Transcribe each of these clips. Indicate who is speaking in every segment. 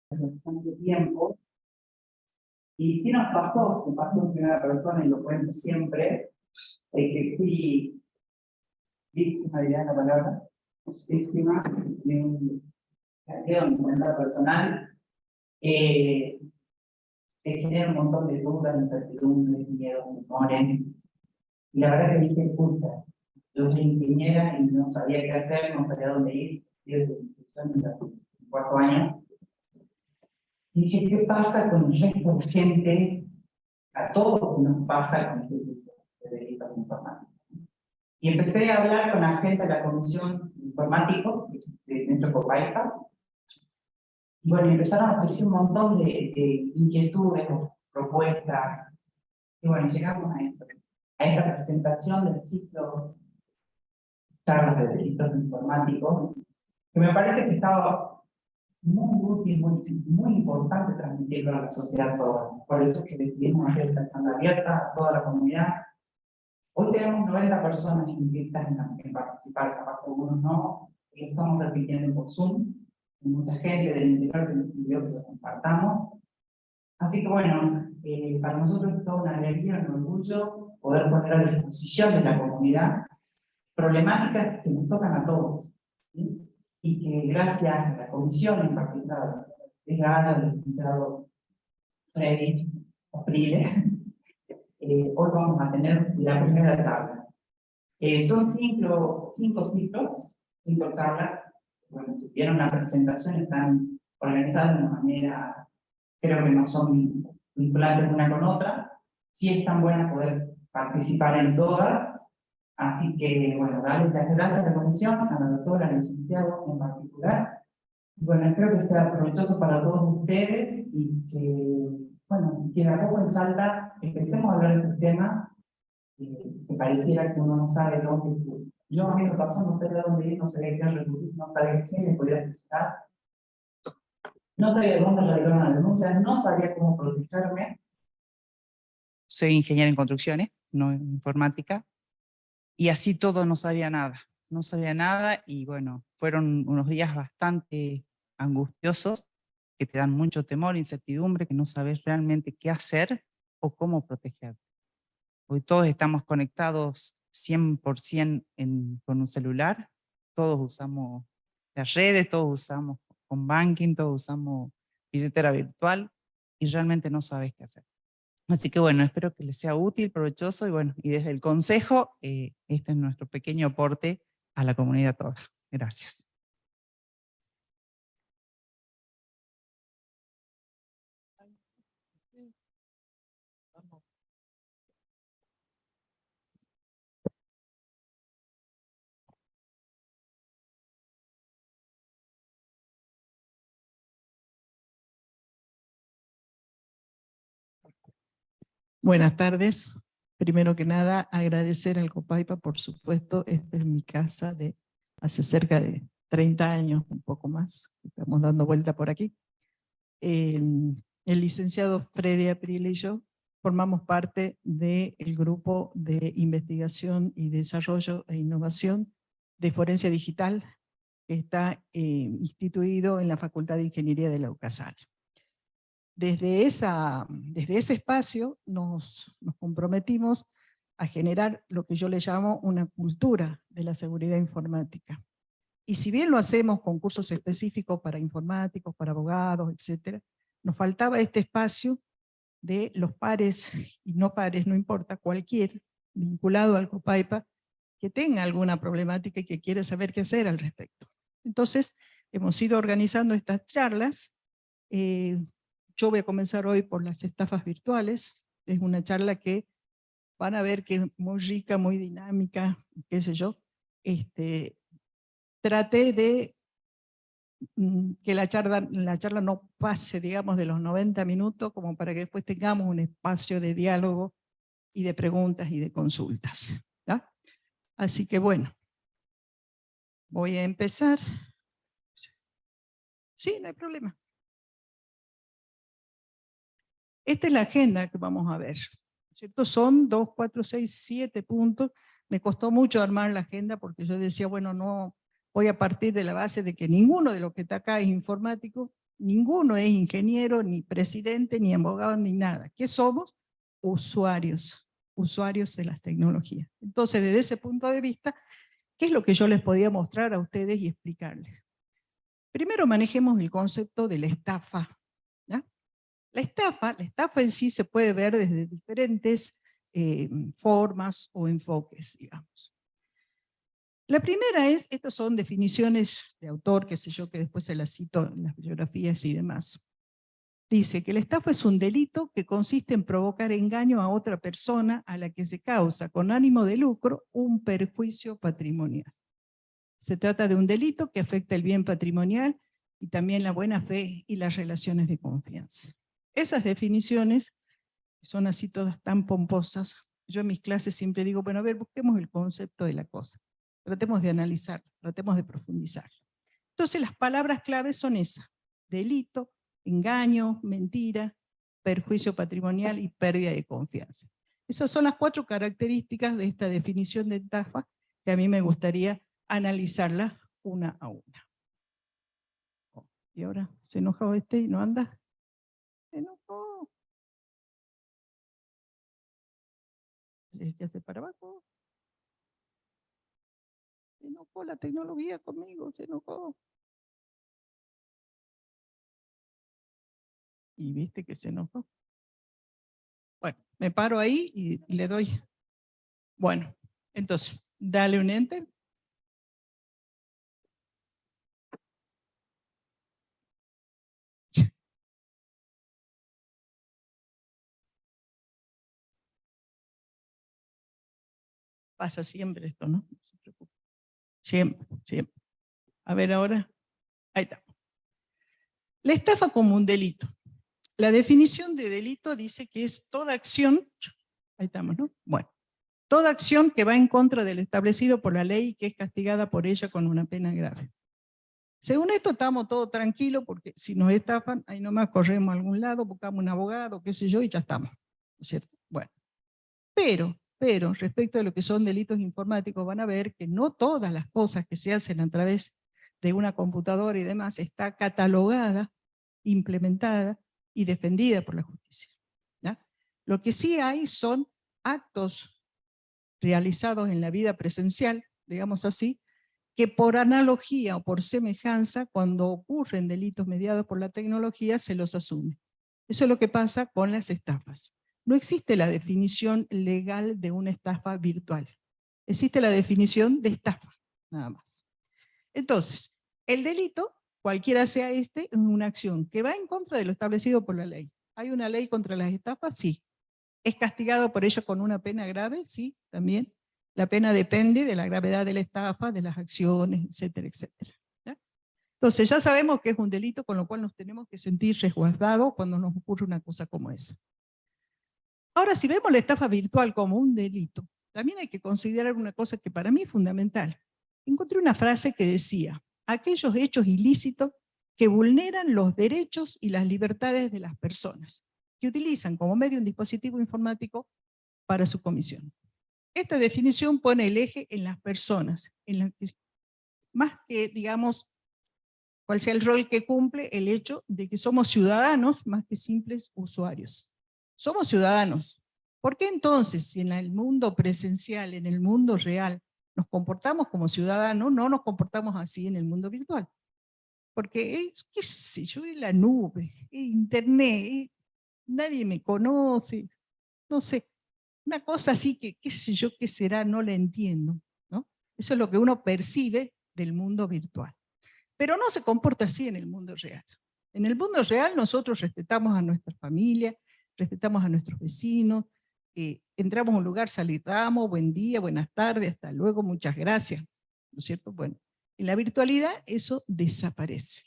Speaker 1: hace bastante tiempo. Y sí nos pasó en primera persona, y lo cuento siempre, que fui víctima, diría la palabra, víctima de un hackeo en mi cuenta personal, que genera un montón de dudas, incertidumbres, miedos, temores. Y la verdad que dije, puta, yo soy ingeniera y no sabía qué hacer, no sabía dónde ir, desde el cuarto año. Y dije, ¿qué pasa con el resto de gente? A todos nos pasa con este tipo de delitos informáticos. Y empecé a hablar con la gente de la Comisión Informático de nuestro Copaipa. Y bueno, empezaron a surgir un montón de inquietudes, propuestas. Y bueno, llegamos a esta presentación del ciclo charlas de delitos informáticos, que me parece que estaba muy útil, muy importante transmitirlo a la sociedad toda. Por eso es que decidimos hacer esta charla abierta a toda la comunidad. Hoy tenemos 90 personas inscritas en participar, capaz que algunos no, y estamos repitiendo por Zoom. Hay mucha gente del interior que nos pidió que lo compartamos. Así que bueno, para nosotros es toda una alegría, un orgullo poder poner a disposición de la comunidad problemáticas que nos tocan a todos, ¿sí? Y que gracias a la comisión en particular, de Gana, del licenciado Freddy Oprile, hoy vamos a tener la primera charla. Son cinco ciclos, 5 charlas. Bueno, si vieron la presentación, están organizadas de una manera, creo que no son vinculantes una con otra. Sí es tan buena poder participar en todas. Así que, bueno, darles las gracias a la comisión, a la doctora, al licenciado en particular. Y bueno, espero que sea provechoso para todos ustedes y que, bueno, que de a poco en Salta empecemos a hablar de este tema, que pareciera que uno no sabe dónde ir. Yo a mí me pasó, no sabía dónde ir, no sabía qué recurrir, no sabía qué me podía necesitar, no sabía dónde realizar una denuncia, no sabía cómo protegerme.
Speaker 2: Soy ingeniera en construcciones, no en informática, y así todo no sabía nada, y bueno, fueron unos días bastante angustiosos, que te dan mucho temor, incertidumbre, que no sabes realmente qué hacer o cómo protegerte. Hoy todos estamos conectados 100% con un celular, todos usamos las redes, todos usamos con banking, todos usamos billetera virtual, y realmente no sabes qué hacer. Así que bueno, espero que les sea útil, provechoso, y bueno, y desde el consejo, este es nuestro pequeño aporte a la comunidad toda. Gracias.
Speaker 3: Buenas tardes. Primero que nada, agradecer al Copaipa, por supuesto. Esta es mi casa de hace cerca de 30 años, un poco más. Estamos dando vuelta por aquí. El licenciado Freddy Oprile y yo formamos parte del grupo de investigación y desarrollo e innovación de Forensia Digital, que está instituido en la Facultad de Ingeniería de la UCASAL. Desde ese espacio nos comprometimos a generar lo que yo le llamo una cultura de la seguridad informática. Y si bien lo hacemos con cursos específicos para informáticos, para abogados, etc., nos faltaba este espacio de los pares y no pares, no importa, cualquier vinculado al Copaipa que tenga alguna problemática y que quiera saber qué hacer al respecto. Entonces, hemos ido organizando estas charlas. Yo voy a comenzar hoy por las estafas virtuales. Es una charla que van a ver que es muy rica, muy dinámica, qué sé yo. Traté de que la charla no pase, digamos, de los 90 minutos, como para que después tengamos un espacio de diálogo y de preguntas y de consultas, ¿ya? Así que bueno, voy a empezar. Sí, no hay problema. Esta es la agenda que vamos a ver, ¿cierto? Son 2, 4, 6, 7 puntos. Me costó mucho armar la agenda porque yo decía, bueno, no voy a partir de la base de que ninguno de los que está acá es informático, Ninguno es ingeniero, ni presidente, ni abogado, ni nada. ¿Qué somos? Usuarios, usuarios de las tecnologías. Entonces, desde ese punto de vista, ¿qué es lo que yo les podía mostrar a ustedes y explicarles? Primero manejemos el concepto de la estafa. ¿Ya? La estafa en sí se puede ver desde diferentes formas o enfoques, digamos. La primera es, estas son definiciones de autor, qué sé yo, que después se las cito en las bibliografías y demás. Dice que la estafa es un delito que consiste en provocar engaño a otra persona a la que se causa con ánimo de lucro un perjuicio patrimonial. Se trata de un delito que afecta el bien patrimonial y también la buena fe y las relaciones de confianza. Esas definiciones son así todas tan pomposas. Yo en mis clases siempre digo, bueno, a ver, busquemos el concepto de la cosa. Tratemos de analizar, tratemos de profundizar. Entonces las palabras claves son esas: delito, engaño, mentira, perjuicio patrimonial y pérdida de confianza. Esas son las 4 características de esta definición de estafa que a mí me gustaría analizarlas una a una. Y ahora se enojó este y no anda. Se enojó. Ya se para abajo. Se enojó la tecnología conmigo, se enojó. Y viste que se enojó. Bueno, me paro ahí y le doy. Bueno, entonces, dale un enter. Pasa siempre esto, ¿no? No se preocupe. Siempre, siempre. A ver ahora. Ahí está. La estafa como un delito. La definición de delito dice que es toda acción, ahí estamos, ¿no? Bueno, toda acción que va en contra del establecido por la ley y que es castigada por ella con una pena grave. Según esto estamos todos tranquilos porque si nos estafan, ahí nomás corremos a algún lado, buscamos un abogado, qué sé yo, y ya estamos. ¿No es cierto? Bueno, pero respecto a lo que son delitos informáticos van a ver que no todas las cosas que se hacen a través de una computadora y demás está catalogada, implementada y defendida por la justicia. ¿Ya? Lo que sí hay son actos realizados en la vida presencial, digamos así, que por analogía o por semejanza, cuando ocurren delitos mediados por la tecnología, se los asume. Eso es lo que pasa con las estafas. No existe la definición legal de una estafa virtual. Existe la definición de estafa, nada más. Entonces, el delito, cualquiera sea este, es una acción que va en contra de lo establecido por la ley. ¿Hay una ley contra las estafas? Sí. ¿Es castigado por ello con una pena grave? Sí, también. La pena depende de la gravedad de la estafa, de las acciones, etcétera, etcétera. ¿Ya? Entonces ya sabemos que es un delito, con lo cual nos tenemos que sentir resguardados cuando nos ocurre una cosa como esa. Ahora, si vemos la estafa virtual como un delito, también hay que considerar una cosa que para mí es fundamental. Encontré una frase que decía: aquellos hechos ilícitos que vulneran los derechos y las libertades de las personas, que utilizan como medio un dispositivo informático para su comisión. Esta definición pone el eje en las personas, más que, digamos, cuál sea el rol que cumple, el hecho de que somos ciudadanos más que simples usuarios. Somos ciudadanos. ¿Por qué entonces, si en el mundo presencial, en el mundo real, nos comportamos como ciudadanos, no nos comportamos así en el mundo virtual? Porque es, qué sé yo, en la nube, en internet, nadie me conoce, no sé, una cosa así que, qué sé yo, qué será, no la entiendo, ¿no? Eso es lo que uno percibe del mundo virtual. Pero no se comporta así en el mundo real. En el mundo real nosotros respetamos a nuestra familia, respetamos a nuestros vecinos, entramos a un lugar, saludamos, buen día, buenas tardes, hasta luego, muchas gracias, ¿no es cierto? Bueno, en la virtualidad eso desaparece.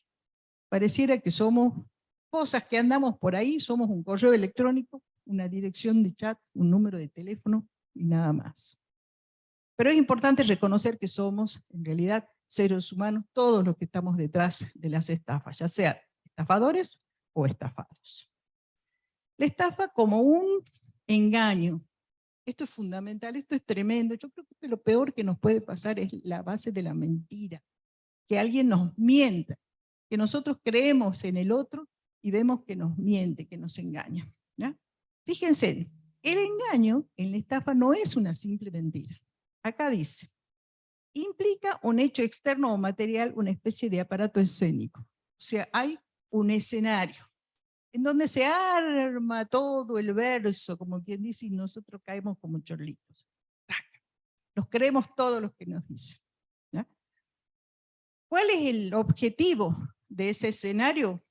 Speaker 3: Pareciera que somos cosas que andamos por ahí, somos un correo electrónico, una dirección de chat, un número de teléfono y nada más. Pero es importante reconocer que somos, en realidad, seres humanos, todos los que estamos detrás de las estafas, ya sea estafadores o estafados. La estafa como un engaño. Esto es fundamental, esto es tremendo. Yo creo que lo peor que nos puede pasar es la base de la mentira. Que alguien nos mienta. que nosotros creemos en el otro y vemos que nos miente, que nos engaña. ¿Ya? Fíjense, el engaño en la estafa no es una simple mentira. Acá dice, implica un hecho externo o material, una especie de aparato escénico. O sea, hay un escenario en donde se arma todo el verso, como quien dice, y nosotros caemos como chorlitos. Nos creemos todos los que nos dicen. ¿Ya? ¿Cuál es el objetivo de ese escenario?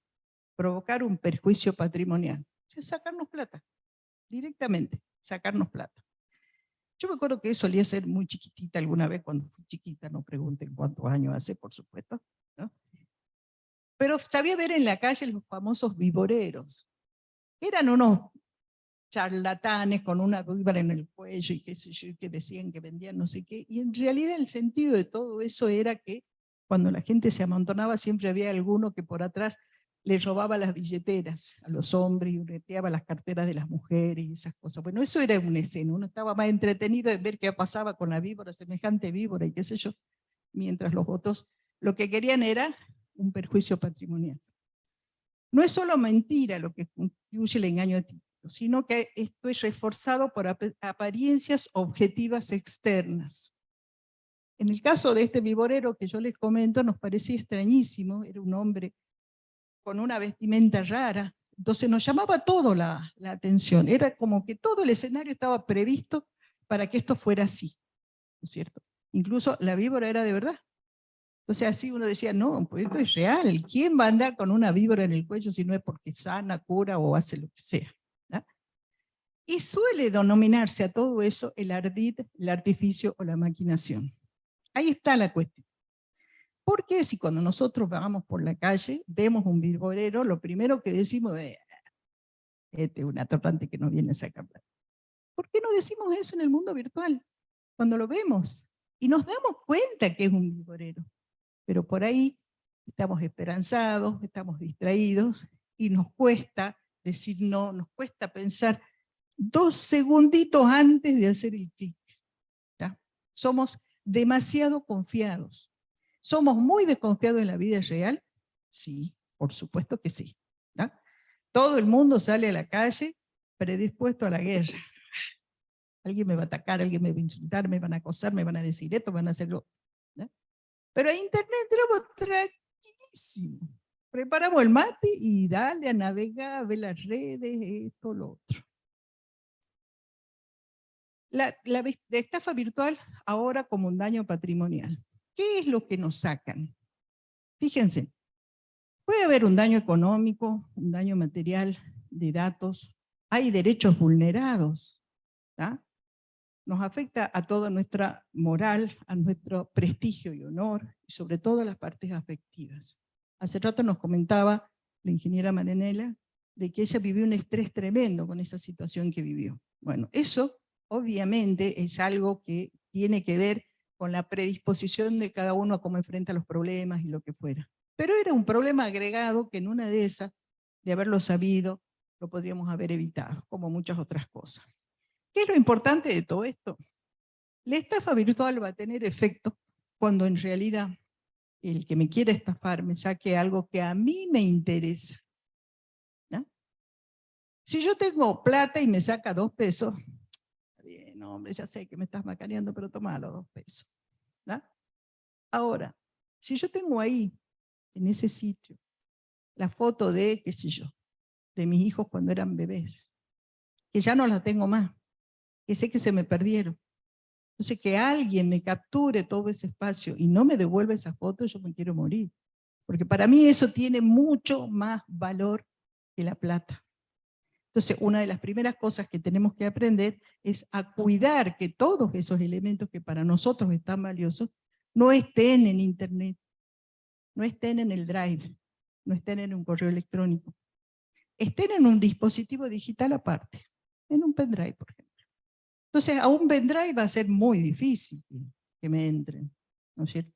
Speaker 3: Provocar un perjuicio patrimonial. O sea, sacarnos plata, directamente, sacarnos plata. Yo me acuerdo que solía ser muy chiquitita alguna vez, cuando fui chiquita, no pregunten cuántos años hace, por supuesto, ¿no? Pero sabía ver en la calle los famosos vivoreros. Eran unos charlatanes con una víbora en el cuello y qué sé yo, que decían que vendían no sé qué, y en realidad el sentido de todo eso era que cuando la gente se amontonaba siempre había alguno que por atrás le robaba las billeteras a los hombres y breteaba las carteras de las mujeres y esas cosas. Bueno, eso era una escena, uno estaba más entretenido en ver qué pasaba con la víbora, semejante víbora y qué sé yo, mientras los otros lo que querían era un perjuicio patrimonial. No es solo mentira lo que constituye el engaño ético, sino que esto es reforzado por apariencias objetivas externas. En el caso de este viborero que yo les comento, nos parecía extrañísimo, era un hombre con una vestimenta rara, entonces nos llamaba todo la atención, era como que todo el escenario estaba previsto para que esto fuera así, ¿no es cierto? Incluso la víbora era de verdad. Entonces así uno decía, no, pues esto es real, ¿quién va a andar con una víbora en el cuello si no es porque sana, cura o hace lo que sea? ¿No? Y suele denominarse a todo eso el ardid, el artificio o la maquinación. Ahí está la cuestión. Porque si cuando nosotros vamos por la calle, vemos un viborero, lo primero que decimos es, este es un atorrante que nos viene a sacar plata. ¿Por qué no decimos eso en el mundo virtual? Cuando lo vemos y nos damos cuenta que es un viborero. Pero por ahí estamos esperanzados, estamos distraídos y nos cuesta decir no, nos cuesta pensar 2 segunditos antes de hacer el clic. Somos demasiado confiados. ¿Somos muy desconfiados en la vida real? Sí, por supuesto que sí. ¿No? Todo el mundo sale a la calle predispuesto a la guerra. Alguien me va a atacar, alguien me va a insultar, me van a acosar, me van a decir esto, me van a hacer lo... ¿no? Pero a internet entramos tranquilísimo. Preparamos el mate y dale a navegar, a ver las redes, esto, lo otro. La estafa virtual ahora como un daño patrimonial. ¿Qué es lo que nos sacan? Fíjense, puede haber un daño económico, un daño material, de datos, hay derechos vulnerados, ¿tá? Nos afecta a toda nuestra moral, a nuestro prestigio y honor, y sobre todo a las partes afectivas. Hace rato nos comentaba la ingeniera Marinela de que ella vivió un estrés tremendo con esa situación que vivió. Bueno, eso obviamente es algo que tiene que ver con la predisposición de cada uno a cómo enfrenta los problemas y lo que fuera. Pero era un problema agregado que en una de esas, de haberlo sabido, lo podríamos haber evitado, como muchas otras cosas. ¿Qué es lo importante de todo esto? La estafa virtual va a tener efecto cuando en realidad el que me quiere estafar me saque algo que a mí me interesa. ¿No? Si yo tengo plata y me saca 2 pesos, bien, hombre, ya sé que me estás macaneando, pero toma los 2 pesos. ¿No? Ahora, si yo tengo ahí, en ese sitio, la foto de, qué sé yo, de mis hijos cuando eran bebés, que ya no la tengo más, que sé que se me perdieron. Entonces que alguien me capture todo ese espacio y no me devuelva esa foto, yo me quiero morir. Porque para mí eso tiene mucho más valor que la plata. Entonces una de las primeras cosas que tenemos que aprender es a cuidar que todos esos elementos que para nosotros están valiosos no estén en internet, no estén en el drive, no estén en un correo electrónico, estén en un dispositivo digital aparte, en un pendrive, por ejemplo. Entonces, a un pendrive va a ser muy difícil que me entren, ¿no es cierto?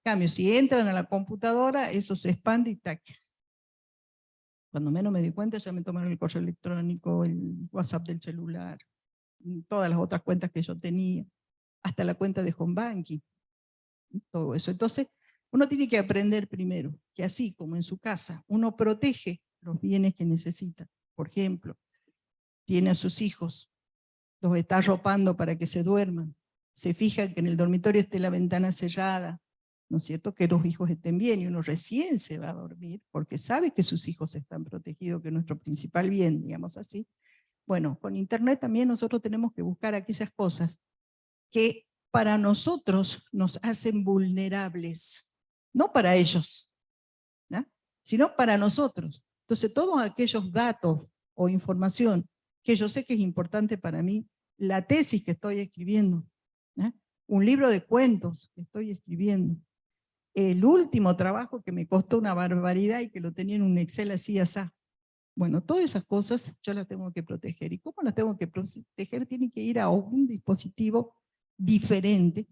Speaker 3: En cambio, si entran a la computadora, eso se expande y tac. Cuando menos me di cuenta, ya me tomaron el correo electrónico, el WhatsApp del celular, todas las otras cuentas que yo tenía, hasta la cuenta de home banking, todo eso. Entonces, Uno tiene que aprender primero que así como en su casa uno protege los bienes que necesita. Por ejemplo, tiene a sus hijos, los está arropando para que se duerman, se fija que en el dormitorio esté la ventana cerrada, ¿no es cierto? Que los hijos estén bien, y uno recién se va a dormir porque sabe que sus hijos están protegidos, que es nuestro principal bien, digamos así. Bueno, con Internet también nosotros tenemos que buscar aquellas cosas que para nosotros nos hacen vulnerables, no para ellos, ¿no? Sino para nosotros. Entonces todos aquellos datos o información que yo sé que es importante para mí, la tesis que estoy escribiendo, ¿no? Un libro de cuentos que estoy escribiendo, el último trabajo que me costó una barbaridad y que lo tenía en un Excel así, asá. Bueno, todas esas cosas yo las tengo que proteger. ¿Y cómo las tengo que proteger? Tiene que ir a un dispositivo diferente,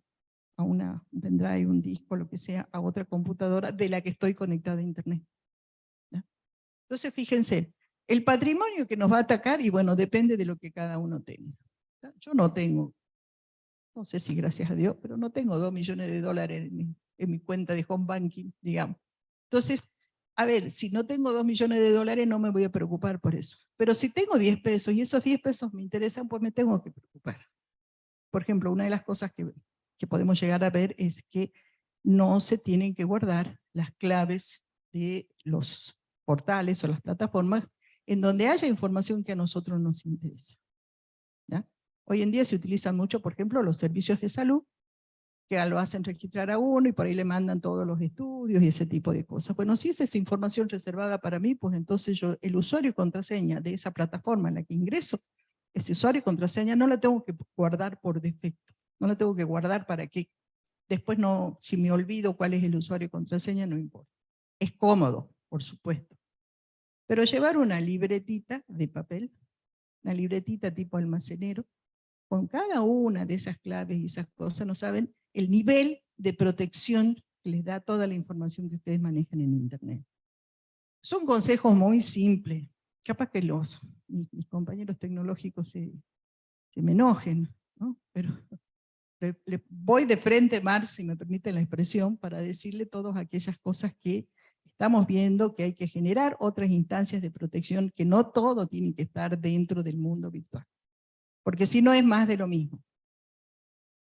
Speaker 3: a una pendrive, un disco, lo que sea, a otra computadora de la que estoy conectada a Internet. ¿Ya? Entonces, fíjense, el patrimonio que nos va a atacar, y bueno, depende de lo que cada uno tenga. ¿Ya? Yo no tengo, no sé si gracias a Dios, pero no tengo $2 millones en mi cuenta de home banking, digamos. Entonces, a ver, si no tengo $2 millones no me voy a preocupar por eso. Pero si tengo 10 pesos y esos 10 pesos me interesan, pues me tengo que preocupar. Por ejemplo, una de las cosas que podemos llegar a ver es que no se tienen que guardar las claves de los portales o las plataformas en donde haya información que a nosotros nos interesa. ¿Ya? Hoy en día se utilizan mucho, por ejemplo, los servicios de salud, que lo hacen registrar a uno y por ahí le mandan todos los estudios y ese tipo de cosas. Bueno, si es esa información reservada para mí, pues entonces yo, el usuario y contraseña de esa plataforma en la que ingreso, ese usuario y contraseña no la tengo que guardar por defecto, no la tengo que guardar para que después no, si me olvido cuál es el usuario y contraseña, no importa. Es cómodo, por supuesto. Pero llevar una libretita de papel, una libretita tipo almacenero, con cada una de esas claves y esas cosas, no saben el nivel de protección que les da toda la información que ustedes manejan en Internet. Son consejos muy simples. Capaz que mis compañeros tecnológicos se me enojen, ¿no? Pero le voy de frente, Mar, si me permite la expresión, para decirle todas aquellas cosas que estamos viendo que hay que generar otras instancias de protección, que no todo tiene que estar dentro del mundo virtual. Porque si no es más de lo mismo.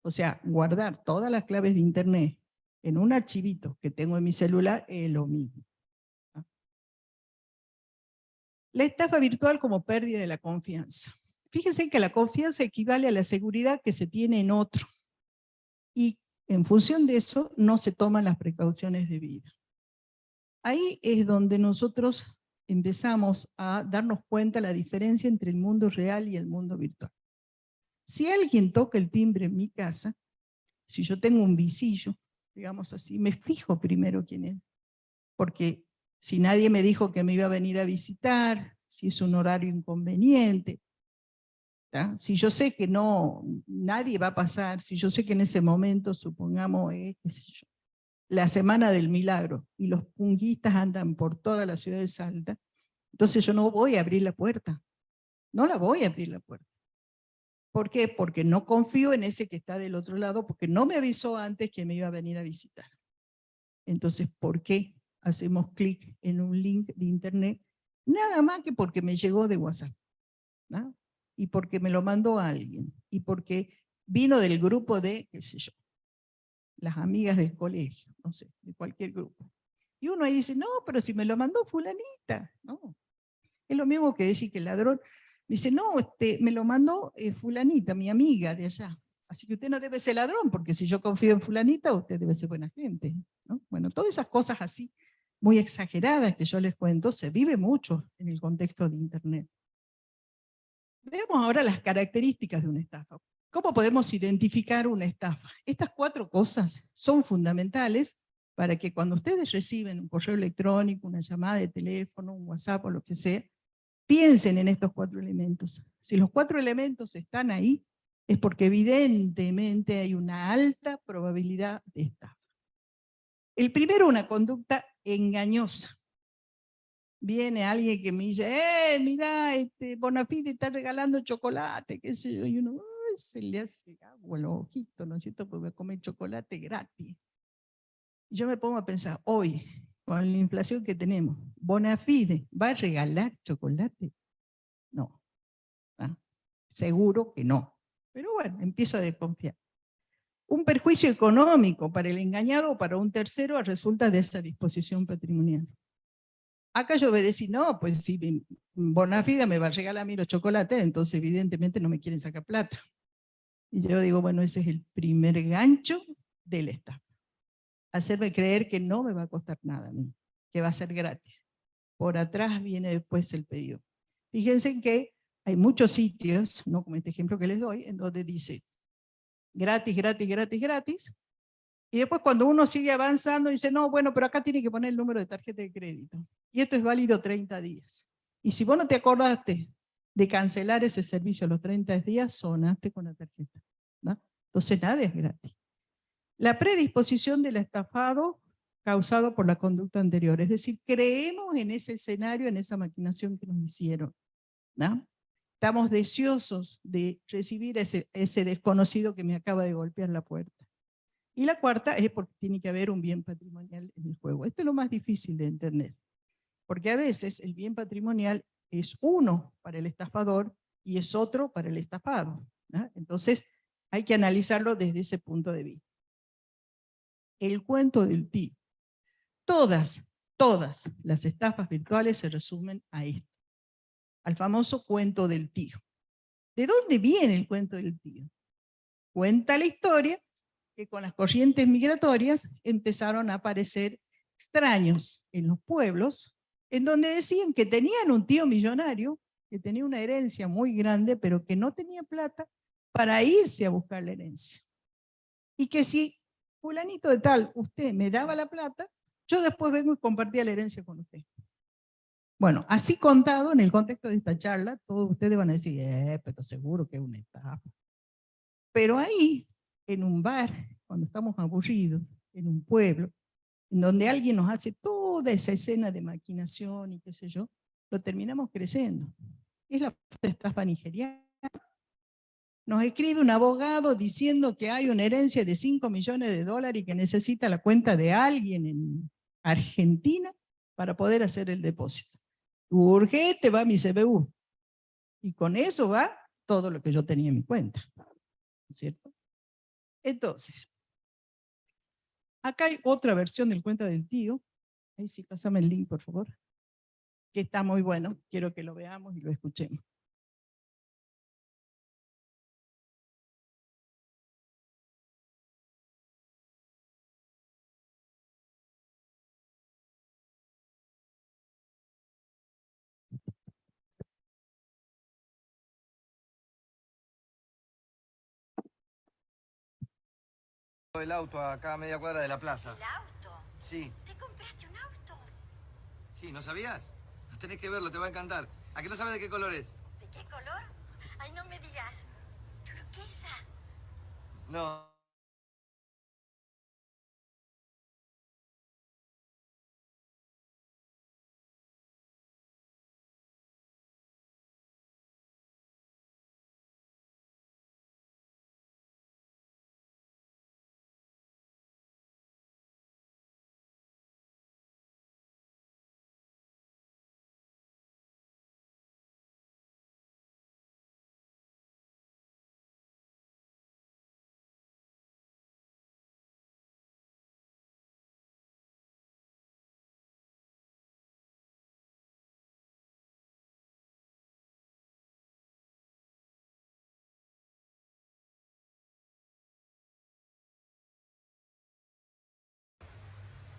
Speaker 3: O sea, guardar todas las claves de Internet en un archivito que tengo en mi celular es lo mismo. La estafa virtual como pérdida de la confianza. Fíjense que la confianza equivale a la seguridad que se tiene en otro. Y en función de eso no se toman las precauciones debidas. Ahí es donde nosotros empezamos a darnos cuenta de la diferencia entre el mundo real y el mundo virtual. Si alguien toca el timbre en mi casa, si yo tengo un visillo, digamos así, me fijo primero quién es, porque si nadie me dijo que me iba a venir a visitar, si es un horario inconveniente, ¿tá? Si yo sé que no, nadie va a pasar, si yo sé que en ese momento, supongamos, qué sé yo, la semana del milagro, y los punguistas andan por toda la ciudad de Salta, entonces yo no voy a abrir la puerta, no la voy a abrir la puerta. ¿Por qué? Porque no confío en ese que está del otro lado, porque no me avisó antes que me iba a venir a visitar. Entonces, ¿por qué hacemos clic en un link de internet? Nada más que porque me llegó de WhatsApp, ¿no? Y porque me lo mandó alguien, y porque vino del grupo de, qué sé yo, las amigas del colegio, no sé, de cualquier grupo. Y uno ahí dice, no, pero si me lo mandó fulanita, no. Es lo mismo que decir que el ladrón dice, no, me lo mandó fulanita, mi amiga de allá. Así que usted no debe ser ladrón, porque si yo confío en fulanita, usted debe ser buena gente, ¿no? Bueno, todas esas cosas así, muy exageradas que yo les cuento, se vive mucho en el contexto de Internet. Veamos ahora las características de una estafa. ¿Cómo podemos identificar una estafa? Estas 4 cosas son fundamentales para que cuando ustedes reciben un correo electrónico, una llamada de teléfono, un WhatsApp o lo que sea, piensen en estos 4 elementos. Si los 4 elementos están ahí, es porque evidentemente hay una alta probabilidad de estafa. El primero, una conducta engañosa. Viene alguien que me dice, mira, Bonafide está regalando chocolate, qué sé yo, y uno se le hace agua a los ojitos, ¿no es cierto? Porque va a comer chocolate gratis. Yo me pongo a pensar, hoy, con la inflación que tenemos, Bonafide, ¿va a regalar chocolate? No. ¿Ah? Seguro que no. Pero bueno, empiezo a desconfiar. Un perjuicio económico para el engañado o para un tercero resulta de esa disposición patrimonial. Acá yo voy a decir, no, pues si Bonafide me va a regalar a mí los chocolates, entonces evidentemente no me quieren sacar plata. Y yo digo, bueno, ese es el primer gancho del estafa. Hacerme creer que no me va a costar nada a mí, que va a ser gratis. Por atrás viene después el pedido. Fíjense que hay muchos sitios, no como este ejemplo que les doy, en donde dice gratis, gratis, gratis, gratis, y después cuando uno sigue avanzando dice, no, bueno, pero acá tiene que poner el número de tarjeta de crédito, y esto es válido 30 días. Y si vos no te acordaste de cancelar ese servicio a los 30 días, sonaste con la tarjeta, ¿no? Entonces nada es gratis. La predisposición del estafado causado por la conducta anterior, es decir, creemos en ese escenario, en esa maquinación que nos hicieron, ¿no? Estamos deseosos de recibir ese desconocido que me acaba de golpear la puerta. Y la cuarta es porque tiene que haber un bien patrimonial en el juego. Esto es lo más difícil de entender, porque a veces el bien patrimonial es uno para el estafador y es otro para el estafado, ¿no? Entonces hay que analizarlo desde ese punto de vista. El cuento del tío. Todas las estafas virtuales se resumen a esto, al famoso cuento del tío. ¿De dónde viene el cuento del tío? Cuenta la historia que con las corrientes migratorias empezaron a aparecer extraños en los pueblos, en donde decían que tenían un tío millonario, que tenía una herencia muy grande, pero que no tenía plata para irse a buscar la herencia. Y que si fulanito de tal, usted me daba la plata, yo después vengo y compartía la herencia con usted. Bueno, así contado en el contexto de esta charla, todos ustedes van a decir, pero seguro que es una estafa. Pero ahí, en un bar, cuando estamos aburridos, en un pueblo, en donde alguien nos hace toda esa escena de maquinación y qué sé yo, lo terminamos creciendo. Es la estafa nigeriana. Nos escribe un abogado diciendo que hay una herencia de 5 millones de dólares y que necesita la cuenta de alguien en Argentina para poder hacer el depósito. Urgente va mi CBU. Y con eso va todo lo que yo tenía en mi cuenta. ¿Cierto? Entonces, acá hay otra versión del cuento del tío. Ahí sí, pásame el link, por favor. Que está muy bueno. Quiero que lo veamos y lo escuchemos.
Speaker 4: El auto acá a media cuadra de la plaza.
Speaker 5: ¿El auto?
Speaker 4: Sí.
Speaker 5: ¿Te compraste un auto?
Speaker 4: Sí, ¿no sabías? Tenés que verlo, te va a encantar. ¿A qué no sabes de qué color es?
Speaker 5: ¿De qué color? Ay, no me digas. ¿Turquesa?
Speaker 4: No.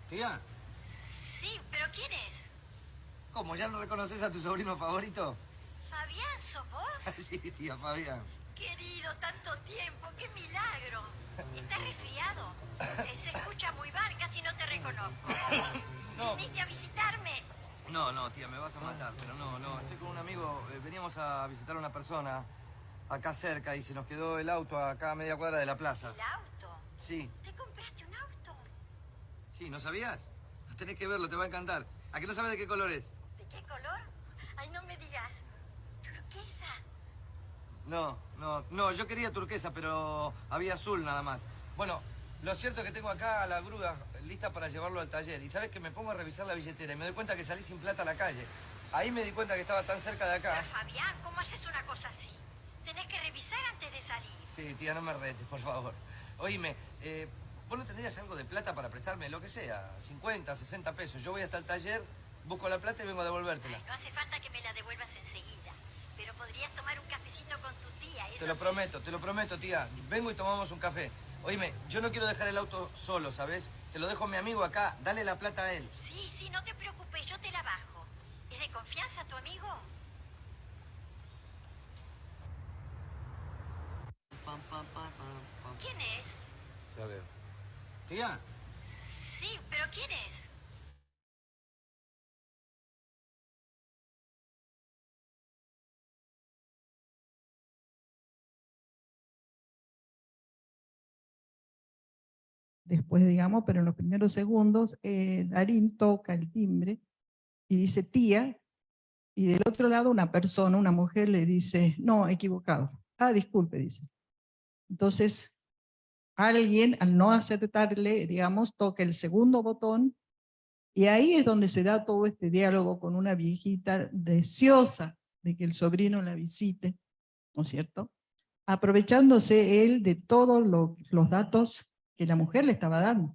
Speaker 4: ¿Tía?
Speaker 5: Sí, pero ¿quién es?
Speaker 4: ¿Cómo? ¿Ya no reconoces a tu sobrino favorito?
Speaker 5: ¿Fabián, sos vos?
Speaker 4: Sí, tía, Fabián.
Speaker 5: Querido, tanto tiempo, qué milagro. ¿Estás resfriado? Se escucha muy mal, casi no te reconozco.
Speaker 4: No.
Speaker 5: ¿Viniste a visitarme?
Speaker 4: No, tía, me vas a matar, pero no. Estoy con un amigo, veníamos a visitar a una persona acá cerca y se nos quedó el auto acá a media cuadra de la plaza.
Speaker 5: ¿El auto?
Speaker 4: Sí.
Speaker 5: ¿Te compraste un auto?
Speaker 4: Sí, ¿no sabías? Tenés que verlo, te va a encantar. ¿A qué no sabes de qué color es?
Speaker 5: ¿De qué color? Ay, no me digas. ¿Turquesa?
Speaker 4: No, yo quería turquesa, pero había azul nada más. Bueno, lo cierto es que tengo acá la grúa lista para llevarlo al taller. Y sabes que me pongo a revisar la billetera y me doy cuenta que salí sin plata a la calle. Ahí me di cuenta que estaba tan cerca de acá.
Speaker 5: Pero Fabián, ¿cómo haces una cosa así? Tenés que revisar antes de salir.
Speaker 4: Sí, tía, no me retes, por favor. Oíme, ¿vos no tendrías algo de plata para prestarme? Lo que sea, 50, 60 pesos. Yo voy hasta el taller, busco la plata y vengo a devolvértela.
Speaker 5: Ay, no hace falta que me la devuelvas enseguida. Pero podrías tomar un cafecito con tu tía, eso
Speaker 4: Te lo prometo, tía. Vengo y tomamos un café. Oíme, yo no quiero dejar el auto solo, ¿sabes? Te lo dejo a mi amigo acá, dale la plata a él.
Speaker 5: Sí, sí, no te preocupes, yo te la bajo. ¿Es de confianza tu amigo? ¿Quién es?
Speaker 4: Ya veo. Tía.
Speaker 5: Sí, pero ¿quién es?
Speaker 3: Después, digamos, pero en los primeros segundos, Darín toca el timbre y dice tía, y del otro lado una persona, una mujer, le dice, no, equivocado. Ah, disculpe, dice. Entonces, alguien, al no acertarle, digamos, toca el segundo botón, y ahí es donde se da todo este diálogo con una viejita deseosa de que el sobrino la visite, ¿no es cierto? Aprovechándose él de todos los datos que la mujer le estaba dando.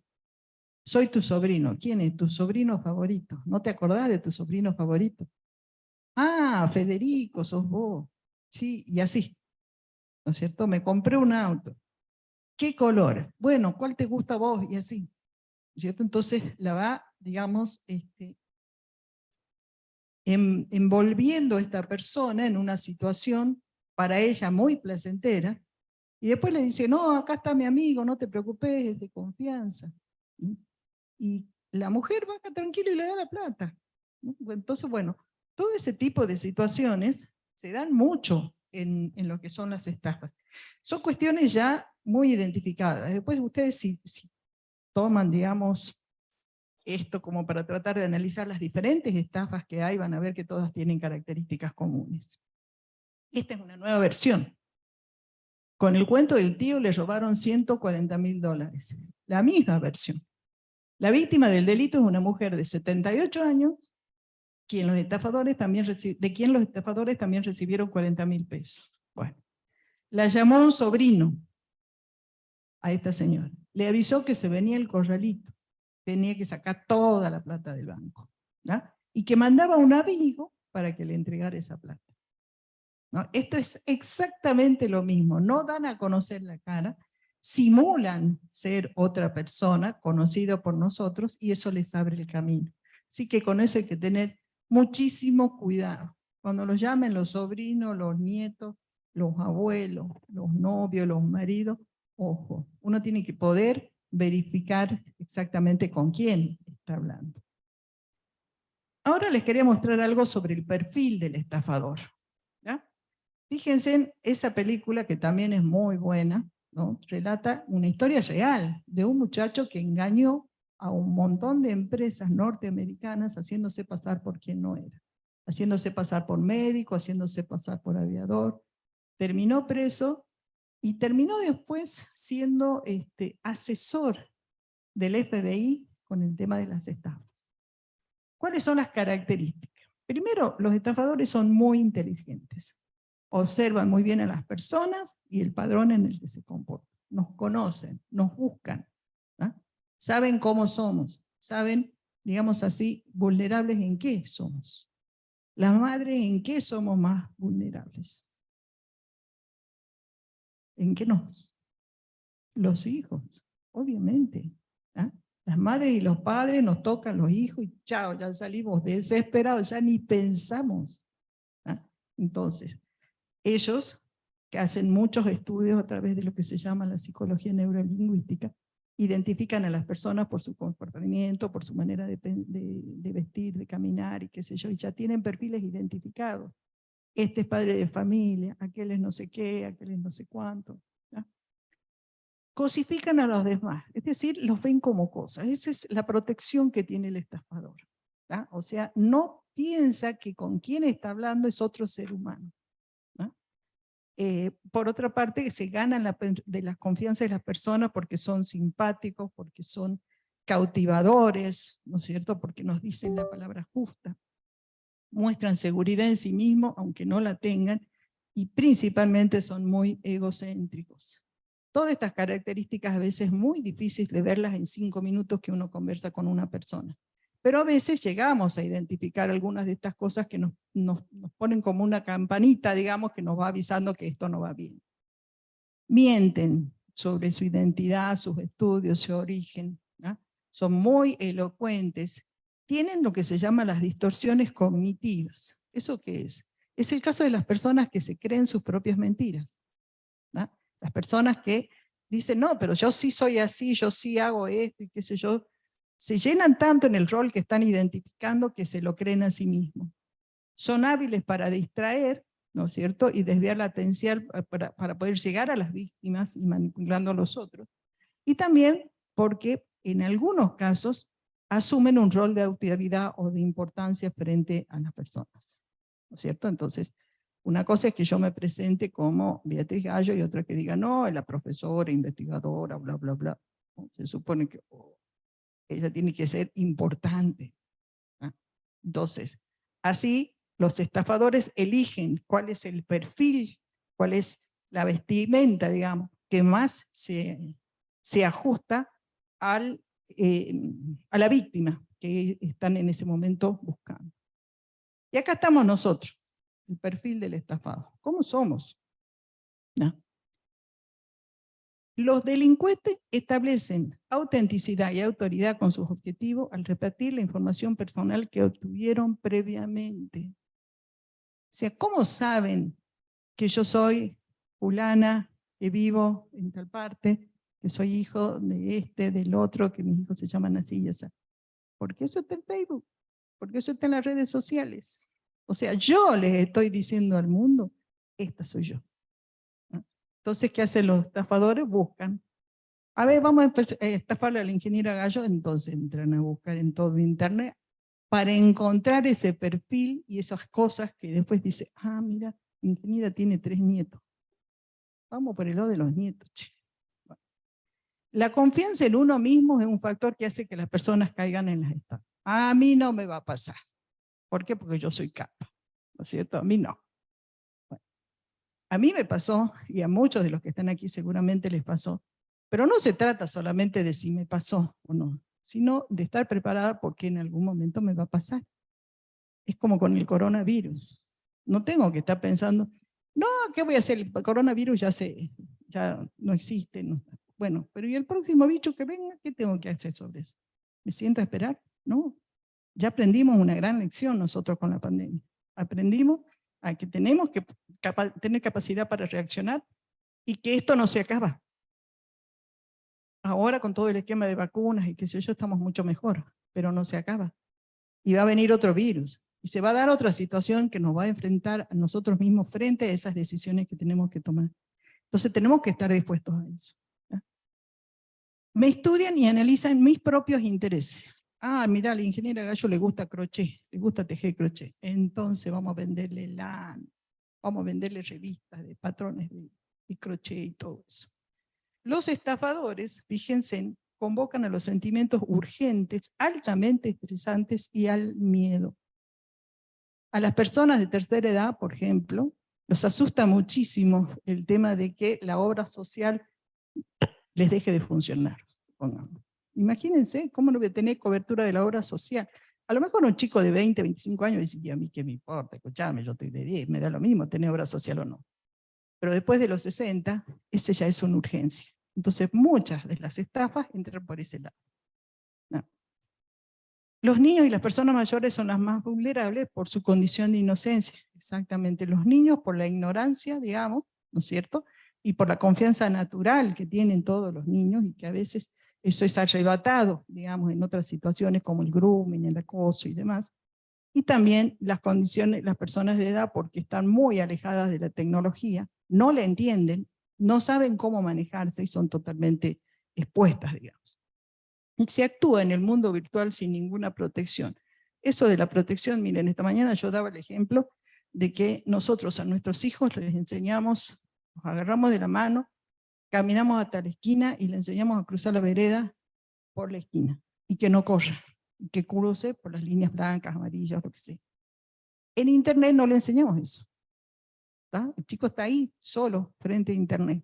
Speaker 3: Soy tu sobrino. ¿Quién es tu sobrino favorito? ¿No te acordás de tu sobrino favorito? Ah, Federico, sos vos. Sí, y así, ¿no es cierto? Me compré un auto. ¿Qué color? Bueno, ¿cuál te gusta a vos? Y así, ¿no es cierto? Entonces la va, digamos, envolviendo a esta persona en una situación para ella muy placentera, y después le dice, no, acá está mi amigo, no te preocupes, es de confianza. Y la mujer baja tranquila y le da la plata. Entonces, bueno, todo ese tipo de situaciones se dan mucho en lo que son las estafas. Son cuestiones ya muy identificadas. Después ustedes si toman, digamos, esto como para tratar de analizar las diferentes estafas que hay, van a ver que todas tienen características comunes. Esta es una nueva versión. Con el cuento del tío le robaron $140.000. La misma versión. La víctima del delito es una mujer de 78 años, de quien los estafadores también recibieron 40.000 pesos. Bueno, la llamó un sobrino a esta señora. Le avisó que se venía el corralito. Tenía que sacar toda la plata del banco, ¿no? Y que mandaba a un amigo para que le entregara esa plata, ¿no? Esto es exactamente lo mismo. No dan a conocer la cara, simulan ser otra persona conocida por nosotros y eso les abre el camino. Así que con eso hay que tener muchísimo cuidado. Cuando los llamen los sobrinos, los nietos, los abuelos, los novios, los maridos, ojo, uno tiene que poder verificar exactamente con quién está hablando. Ahora les quería mostrar algo sobre el perfil del estafador, ¿ya? Fíjense en esa película que también es muy buena, ¿no? Relata una historia real de un muchacho que engañó a un montón de empresas norteamericanas haciéndose pasar por quien no era, haciéndose pasar por médico, haciéndose pasar por aviador, terminó preso y terminó después siendo asesor del FBI con el tema de las estafas. ¿Cuáles son las características? Primero, los estafadores son muy inteligentes. Observan muy bien a las personas y el padrón en el que se comportan. Nos conocen, nos buscan, ¿no? Saben cómo somos, saben, digamos así, vulnerables en qué somos. Las madres, ¿en qué somos más vulnerables? ¿En qué nos? Los hijos, obviamente. ¿Ah? Las madres y los padres nos tocan los hijos y chao, ya salimos desesperados, ya ni pensamos. ¿Ah? Entonces, ellos, que hacen muchos estudios a través de lo que se llama la psicología neurolingüística, identifican a las personas por su comportamiento, por su manera de vestir, de caminar y qué sé yo, y ya tienen perfiles identificados. Este es padre de familia, aquel es no sé qué, aquel es no sé cuánto. ¿Ya? Cosifican a los demás, es decir, los ven como cosas. Esa es la protección que tiene el estafador. ¿Ya? O sea, no piensa que con quien está hablando es otro ser humano. Por otra parte, se ganan de la confianza de las personas porque son simpáticos, porque son cautivadores, ¿no es cierto? Porque nos dicen la palabra justa, muestran seguridad en sí mismos, aunque no la tengan, y principalmente son muy egocéntricos. Todas estas características a veces es muy difícil de verlas en 5 minutos que uno conversa con una persona. Pero a veces llegamos a identificar algunas de estas cosas que nos ponen como una campanita, digamos, que nos va avisando que esto no va bien. Mienten sobre su identidad, sus estudios, su origen, ¿no? Son muy elocuentes. Tienen lo que se llama las distorsiones cognitivas. ¿Eso qué es? Es el caso de las personas que se creen sus propias mentiras, ¿no? Las personas que dicen, no, pero yo sí soy así, yo sí hago esto y qué sé yo, se llenan tanto en el rol que están identificando que se lo creen a sí mismos. Son hábiles para distraer, ¿no es cierto?, y desviar la atención para poder llegar a las víctimas y manipulando a los otros. Y también porque en algunos casos asumen un rol de autoridad o de importancia frente a las personas, ¿no es cierto? Entonces, una cosa es que yo me presente como Beatriz Gallo y otra que diga, no, es la profesora, investigadora, bla, bla, bla. Se supone que ella tiene que ser importante, ¿no? Entonces, así los estafadores eligen cuál es el perfil, cuál es la vestimenta, digamos, que más se ajusta a la víctima que están en ese momento buscando. Y acá estamos nosotros, el perfil del estafado. ¿Cómo somos? ¿No? Los delincuentes establecen autenticidad y autoridad con sus objetivos al repetir la información personal que obtuvieron previamente. O sea, ¿cómo saben que yo soy fulana, que vivo en tal parte, que soy hijo de este, del otro, que mis hijos se llaman así y así? Porque eso está en Facebook, porque eso está en las redes sociales. O sea, yo les estoy diciendo al mundo, esta soy yo. Entonces, ¿qué hacen los estafadores? Buscan. A ver, vamos a estafarle a la ingeniera Gallo, entonces entran a buscar en todo internet para encontrar ese perfil y esas cosas que después dice, ah, mira, la ingeniera tiene 3 nietos. Vamos por el lado de los nietos. Che. Bueno. La confianza en uno mismo es un factor que hace que las personas caigan en las estafas. A mí no me va a pasar. ¿Por qué? Porque yo soy capa, ¿no es cierto? A mí no. Bueno, a mí me pasó, y a muchos de los que están aquí seguramente les pasó, pero no se trata solamente de si me pasó o no, sino de estar preparada porque en algún momento me va a pasar. Es como con el coronavirus. No tengo que estar pensando, no, ¿qué voy a hacer? El coronavirus ya no existe. No. Bueno, pero ¿y el próximo bicho que venga? ¿Qué tengo que hacer sobre eso? ¿Me siento a esperar? No. Ya aprendimos una gran lección nosotros con la pandemia. Aprendimos a que tenemos que tener capacidad para reaccionar y que esto no se acaba. Ahora con todo el esquema de vacunas y qué sé yo, estamos mucho mejor, pero no se acaba. Y va a venir otro virus. Y se va a dar otra situación que nos va a enfrentar a nosotros mismos frente a esas decisiones que tenemos que tomar. Entonces tenemos que estar dispuestos a eso. ¿Ya? Me estudian y analizan mis propios intereses. Ah, mira, a la ingeniera Gallo le gusta crochet, le gusta tejer crochet. Entonces vamos a venderle lana, vamos a venderle revistas de patrones de crochet y todo eso. Los estafadores, fíjense, convocan a los sentimientos urgentes, altamente estresantes y al miedo. A las personas de tercera edad, por ejemplo, los asusta muchísimo el tema de que la obra social les deje de funcionar. Pongamos. Imagínense cómo no voy a tener cobertura de la obra social. A lo mejor un chico de 20, 25 años dice, y a mí qué me importa, escuchame, yo estoy de 10, me da lo mismo tener obra social o no. Pero después de los 60, ese ya es una urgencia. Entonces muchas de las estafas entran por ese lado. No. Los niños y las personas mayores son las más vulnerables por su condición de inocencia. Exactamente, los niños por la ignorancia, digamos, ¿no es cierto? Y por la confianza natural que tienen todos los niños y que a veces eso es arrebatado, digamos, en otras situaciones como el grooming, el acoso y demás. Y también las condiciones, las personas de edad, porque están muy alejadas de la tecnología, no la entienden, no saben cómo manejarse y son totalmente expuestas, digamos. Y se actúa en el mundo virtual sin ninguna protección. Eso de la protección, miren, esta mañana yo daba el ejemplo de que nosotros a nuestros hijos les enseñamos, nos agarramos de la mano, caminamos hasta la esquina y le enseñamos a cruzar la vereda por la esquina. y que no corra, y que cruce por las líneas blancas, amarillas, lo que sea. En Internet no le enseñamos eso. ¿Tá? El chico está ahí, solo, frente a Internet.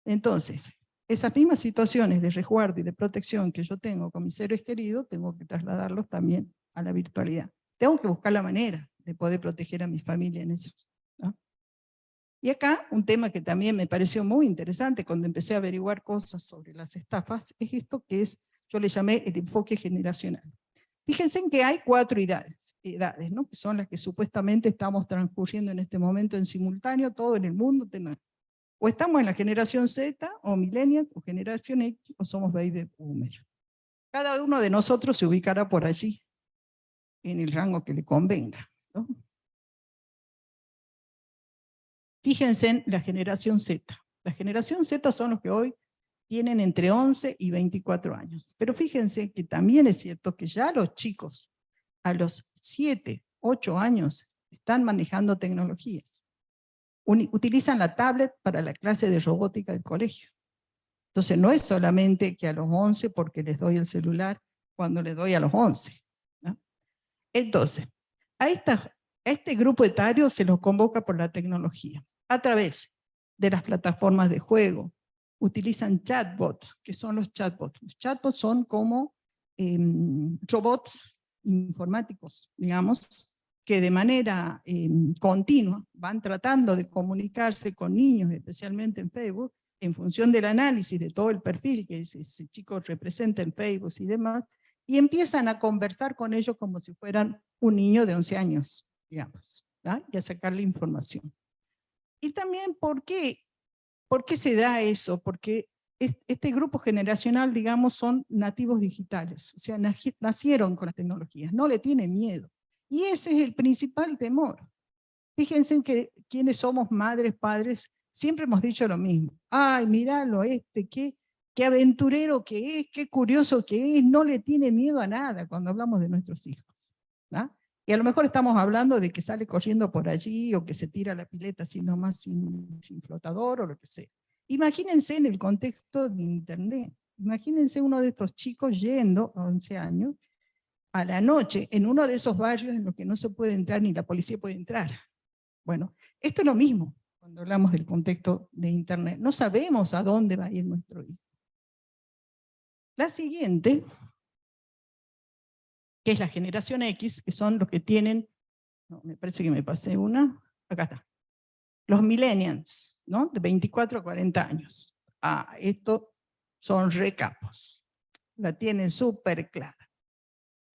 Speaker 3: Entonces, esas mismas situaciones de resguardo y de protección que yo tengo con mis seres queridos, tengo que trasladarlos también a la virtualidad. Tengo que buscar la manera de poder proteger a mi familia en eso. ¿No? Y acá, un tema que también me pareció muy interesante cuando empecé a averiguar cosas sobre las estafas, es esto que es, yo le llamé el enfoque generacional. Fíjense en que hay 4 edades, ¿no? Que son las que supuestamente estamos transcurriendo en este momento en simultáneo, todo en el mundo. O estamos en la generación Z, o millennials, o generación X, o somos baby boomer. Cada uno de nosotros se ubicará por allí, en el rango que le convenga, ¿no? Fíjense en la generación Z. La generación Z son los que hoy tienen entre 11 y 24 años. Pero fíjense que también es cierto que ya los chicos a los 7, 8 años están manejando tecnologías. Utilizan la tablet para la clase de robótica del colegio. Entonces no es solamente que a los 11 porque les doy el celular cuando les doy a los 11. ¿No? Entonces, a este grupo etario se los convoca por la tecnología, a través de las plataformas de juego. Utilizan chatbots, que son los chatbots. Los chatbots son como robots informáticos, digamos, que de manera continua van tratando de comunicarse con niños, especialmente en Facebook, en función del análisis de todo el perfil que ese chico representa en Facebook y demás, y empiezan a conversar con ellos como si fueran un niño de 11 años, digamos, ¿verdad? Y a sacarle información. Y también, ¿por qué se da eso? Porque este grupo generacional, digamos, son nativos digitales, o sea, nacieron con las tecnologías, no le tienen miedo. Y ese es el principal temor. Fíjense que quienes somos madres, padres, siempre hemos dicho lo mismo. Ay, míralo qué aventurero que es, qué curioso que es, no le tiene miedo a nada cuando hablamos de nuestros hijos. ¿No? Y a lo mejor estamos hablando de que sale corriendo por allí, o que se tira a la pileta así nomás sin flotador, o lo que sea. Imagínense en el contexto de Internet. Imagínense uno de estos chicos yendo a 11 años, a la noche, en uno de esos barrios en los que no se puede entrar, ni la policía puede entrar. Bueno, esto es lo mismo cuando hablamos del contexto de Internet. No sabemos a dónde va a ir nuestro hijo. La siguiente, que es la generación X, que son los que tienen, no, me parece que me pasé una, acá está, los millennials, ¿no? De 24 a 40 años. Ah, estos son recapos, la tienen súper clara.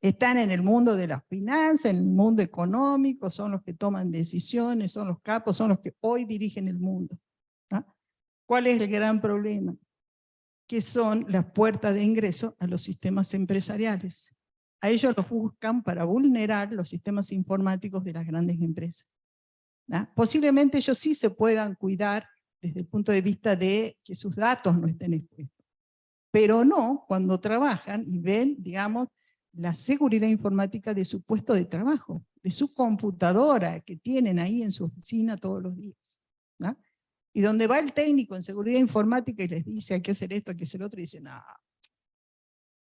Speaker 3: Están en el mundo de las finanzas, en el mundo económico, son los que toman decisiones, son los capos, son los que hoy dirigen el mundo. ¿No? ¿Cuál es el gran problema? Que son las puertas de ingreso a los sistemas empresariales. A ellos los buscan para vulnerar los sistemas informáticos de las grandes empresas. ¿No? Posiblemente ellos sí se puedan cuidar desde el punto de vista de que sus datos no estén expuestos. Pero no cuando trabajan y ven, digamos, la seguridad informática de su puesto de trabajo, de su computadora que tienen ahí en su oficina todos los días. ¿No? Y donde va el técnico en seguridad informática y les dice hay que hacer esto, hay que hacer otro, y dicen, no,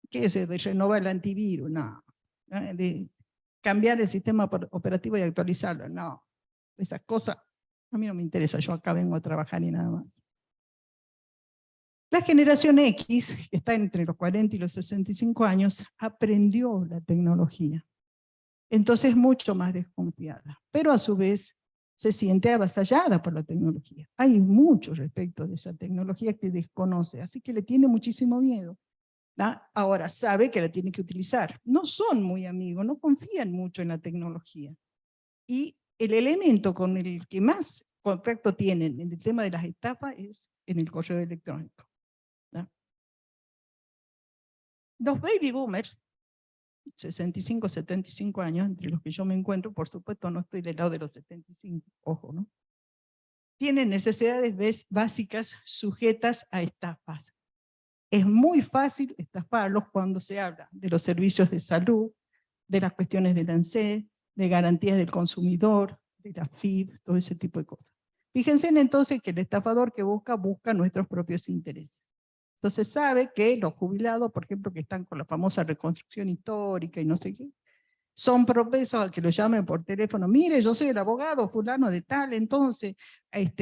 Speaker 3: ¿qué es eso de renovar el antivirus? No. De cambiar el sistema operativo y actualizarlo, no. Esas cosas a mí no me interesa, yo acá vengo a trabajar y nada más. La generación X, que está entre los 40 y los 65 años, aprendió la tecnología. Entonces es mucho más desconfiada, pero a su vez se siente avasallada por la tecnología. Hay mucho respecto de esa tecnología que desconoce, así que le tiene muchísimo miedo. ¿No? Ahora sabe que la tiene que utilizar. No son muy amigos, no confían mucho en la tecnología. Y el elemento con el que más contacto tienen en el tema de las estafas es en el correo electrónico. ¿No? Los baby boomers, 65, 75 años, entre los que yo me encuentro, por supuesto no estoy del lado de los 75, ojo, ¿no? Tienen necesidades básicas sujetas a estafas. Es muy fácil estafarlos cuando se habla de los servicios de salud, de las cuestiones del ANSES, de garantías del consumidor, de la FIP, todo ese tipo de cosas. Fíjense entonces que el estafador que busca nuestros propios intereses. Entonces sabe que los jubilados, por ejemplo, que están con la famosa reconstrucción histórica y no sé qué, son propensos a que lo llamen por teléfono. Mire, yo soy el abogado fulano de tal, entonces,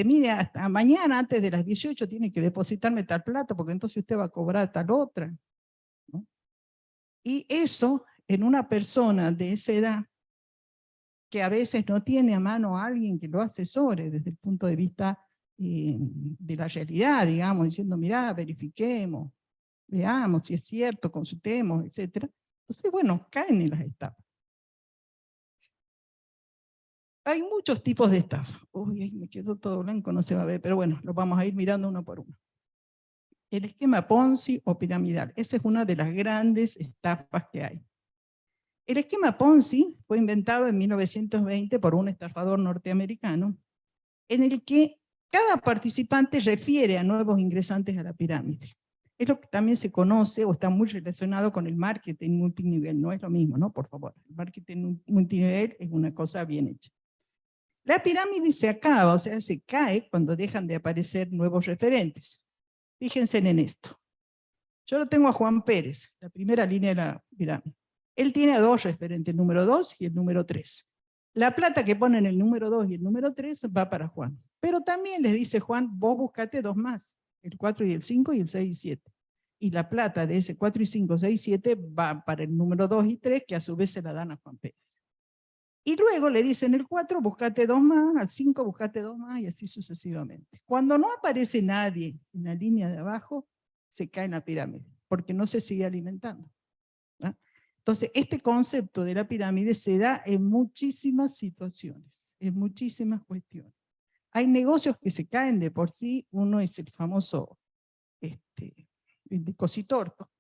Speaker 3: mire, hasta mañana antes de las 18 tiene que depositarme tal plata, porque entonces usted va a cobrar tal otra, ¿no? Y eso, en una persona de esa edad, que a veces no tiene a mano a alguien que lo asesore desde el punto de vista de la realidad, digamos, diciendo, mirá, verifiquemos, veamos si es cierto, consultemos, etc. Entonces, bueno, caen en las estafas. Hay muchos tipos de estafa. Uy, ahí me quedó todo blanco, no se va a ver, pero bueno, lo vamos a ir mirando uno por uno. El esquema Ponzi o piramidal, esa es una de las grandes estafas que hay. El esquema Ponzi fue inventado en 1920 por un estafador norteamericano, en el que cada participante refiere a nuevos ingresantes a la pirámide. Es lo que también se conoce o está muy relacionado con el marketing multinivel, no es lo mismo, ¿no? Por favor, el marketing multinivel es una cosa bien hecha. La pirámide se acaba, o sea, se cae cuando dejan de aparecer nuevos referentes. Fíjense en esto. Yo lo tengo a Juan Pérez, la primera línea de la pirámide. Él tiene a dos referentes, el número 2 y el número 3. La plata que ponen el número 2 y el número 3 va para Juan. Pero también les dice Juan, vos buscate dos más, el 4 y el 5 y el 6 y 7. Y la plata de ese 4 y 5, 6 y 7 va para el número 2 y 3, que a su vez se la dan a Juan Pérez. Y luego le dicen el 4, buscate dos más, al 5 buscate dos más, y así sucesivamente. Cuando no aparece nadie en la línea de abajo, se cae en la pirámide, porque no se sigue alimentando, ¿no? Entonces, este concepto de la pirámide se da en muchísimas situaciones, en muchísimas cuestiones. Hay negocios que se caen de por sí, uno es el famoso el de Cositorto,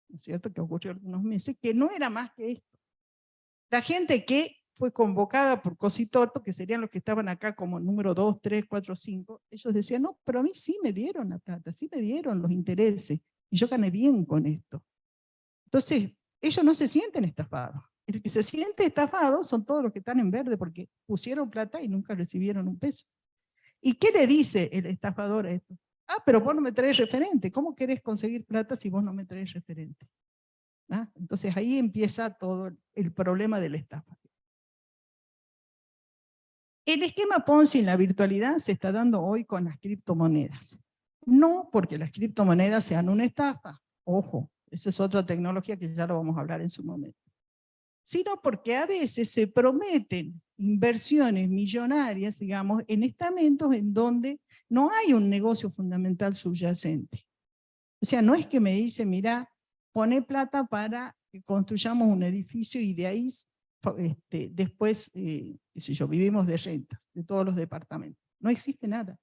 Speaker 3: ¿no es cierto?, que ocurrió algunos meses, que no era más que esto. La gente que fue convocada por Cositorto, que serían los que estaban acá como número 2, 3, 4, 5, ellos decían, no, pero a mí sí me dieron la plata, sí me dieron los intereses, y yo gané bien con esto. Entonces, ellos no se sienten estafados. El que se siente estafado son todos los que están en verde, porque pusieron plata y nunca recibieron un peso. ¿Y qué le dice el estafador a esto? Ah, pero vos no me traes referente. ¿Cómo querés conseguir plata si vos no me traes referente? ¿Ah? Entonces ahí empieza todo el problema de la estafa. El esquema Ponzi en la virtualidad se está dando hoy con las criptomonedas. No porque las criptomonedas sean una estafa, ojo, esa es otra tecnología que ya lo vamos a hablar en su momento, sino porque a veces se prometen inversiones millonarias, digamos, en estamentos en donde no hay un negocio fundamental subyacente. O sea, no es que me dice, mira, pone plata para que construyamos un edificio y de ahí después, qué sé yo, vivimos de rentas, de todos los departamentos. No existe nada.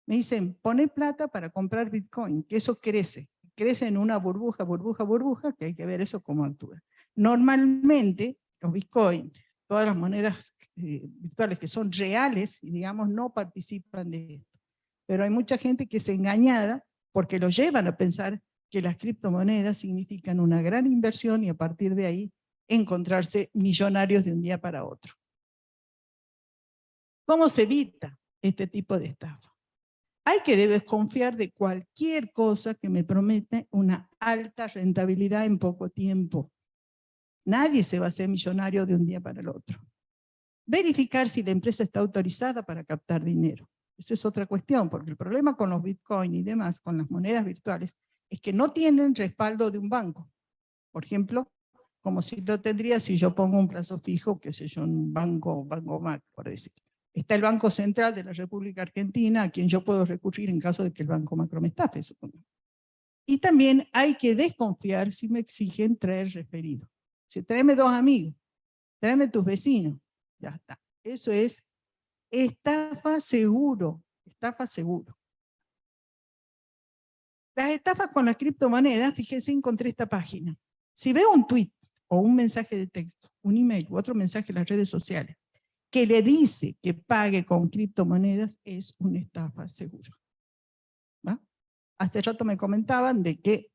Speaker 3: Me dicen, pone plata para comprar Bitcoin, que eso crece. Crece en una burbuja, que hay que ver eso cómo actúa. Normalmente, los Bitcoin, todas las monedas virtuales que son reales, digamos, no participan de esto. Pero hay mucha gente que es engañada porque lo llevan a pensar que las criptomonedas significan una gran inversión y a partir de ahí encontrarse millonarios de un día para otro. ¿Cómo se evita este tipo de estafa? Hay que desconfiar de cualquier cosa que me promete una alta rentabilidad en poco tiempo. Nadie se va a hacer millonario de un día para el otro. Verificar si la empresa está autorizada para captar dinero. Esa es otra cuestión, porque el problema con los Bitcoin y demás, con las monedas virtuales, es que no tienen respaldo de un banco. Por ejemplo, como si lo tendría si yo pongo un plazo fijo, qué sé yo, un banco Mac, por decir. Está el Banco Central de la República Argentina, a quien yo puedo recurrir en caso de que el Banco Macro me estafe, supongo. Y también hay que desconfiar si me exigen traer referido. Si tráeme dos amigos, tráeme tus vecinos, ya está. Eso es estafa seguro, estafa seguro. Las estafas con las criptomonedas, fíjense, encontré esta página. Si veo un tweet o un mensaje de texto, un email u otro mensaje en las redes sociales, que le dice que pague con criptomonedas, es una estafa seguro. ¿Va? Hace rato me comentaban de que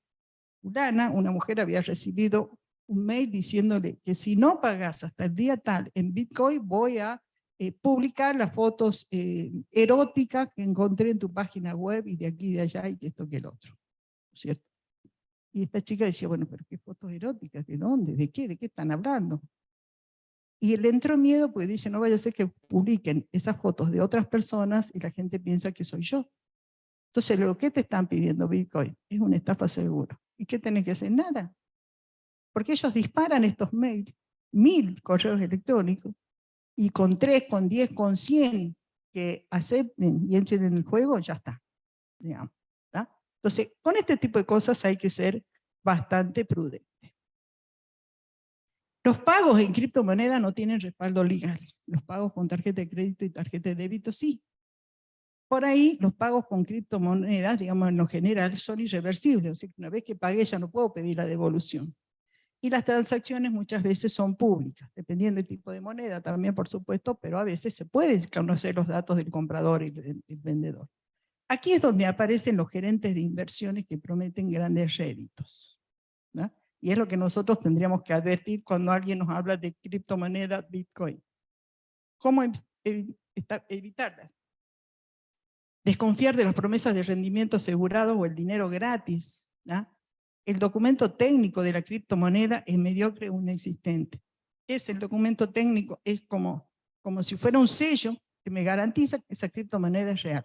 Speaker 3: una mujer había recibido un mail diciéndole que si no pagas hasta el día tal en Bitcoin, voy a publicar las fotos eróticas que encontré en tu página web y de aquí y de allá y que esto que el otro. ¿cierto? Y esta chica decía, bueno, pero ¿qué fotos eróticas? ¿De dónde? ¿De qué? ¿De qué están hablando? Y le entró miedo porque dice, no vaya a ser que publiquen esas fotos de otras personas y la gente piensa que soy yo. Entonces, luego, ¿qué te están pidiendo Bitcoin? Es una estafa segura. ¿Y qué tenés que hacer? Nada. Porque ellos disparan estos mails, 1000 correos electrónicos, y con 3, con 10, con 100 que acepten y entren en el juego, ya está. Digamos, ¿tá? Entonces, con este tipo de cosas hay que ser bastante prudente. Los pagos en criptomoneda no tienen respaldo legal. Los pagos con tarjeta de crédito y tarjeta de débito sí. Por ahí, los pagos con criptomonedas, digamos en lo general, son irreversibles. O sea, que una vez que pagué ya no puedo pedir la devolución. Y las transacciones muchas veces son públicas, dependiendo del tipo de moneda también, por supuesto, pero a veces se pueden conocer los datos del comprador y del vendedor. Aquí es donde aparecen los gerentes de inversiones que prometen grandes réditos, ¿no? Y es lo que nosotros tendríamos que advertir cuando alguien nos habla de criptomoneda Bitcoin. ¿Cómo evitarlas? Desconfiar de las promesas de rendimiento asegurado o el dinero gratis, ¿no? El documento técnico de la criptomoneda es mediocre o inexistente. El documento técnico es como si fuera un sello que me garantiza que esa criptomoneda es real.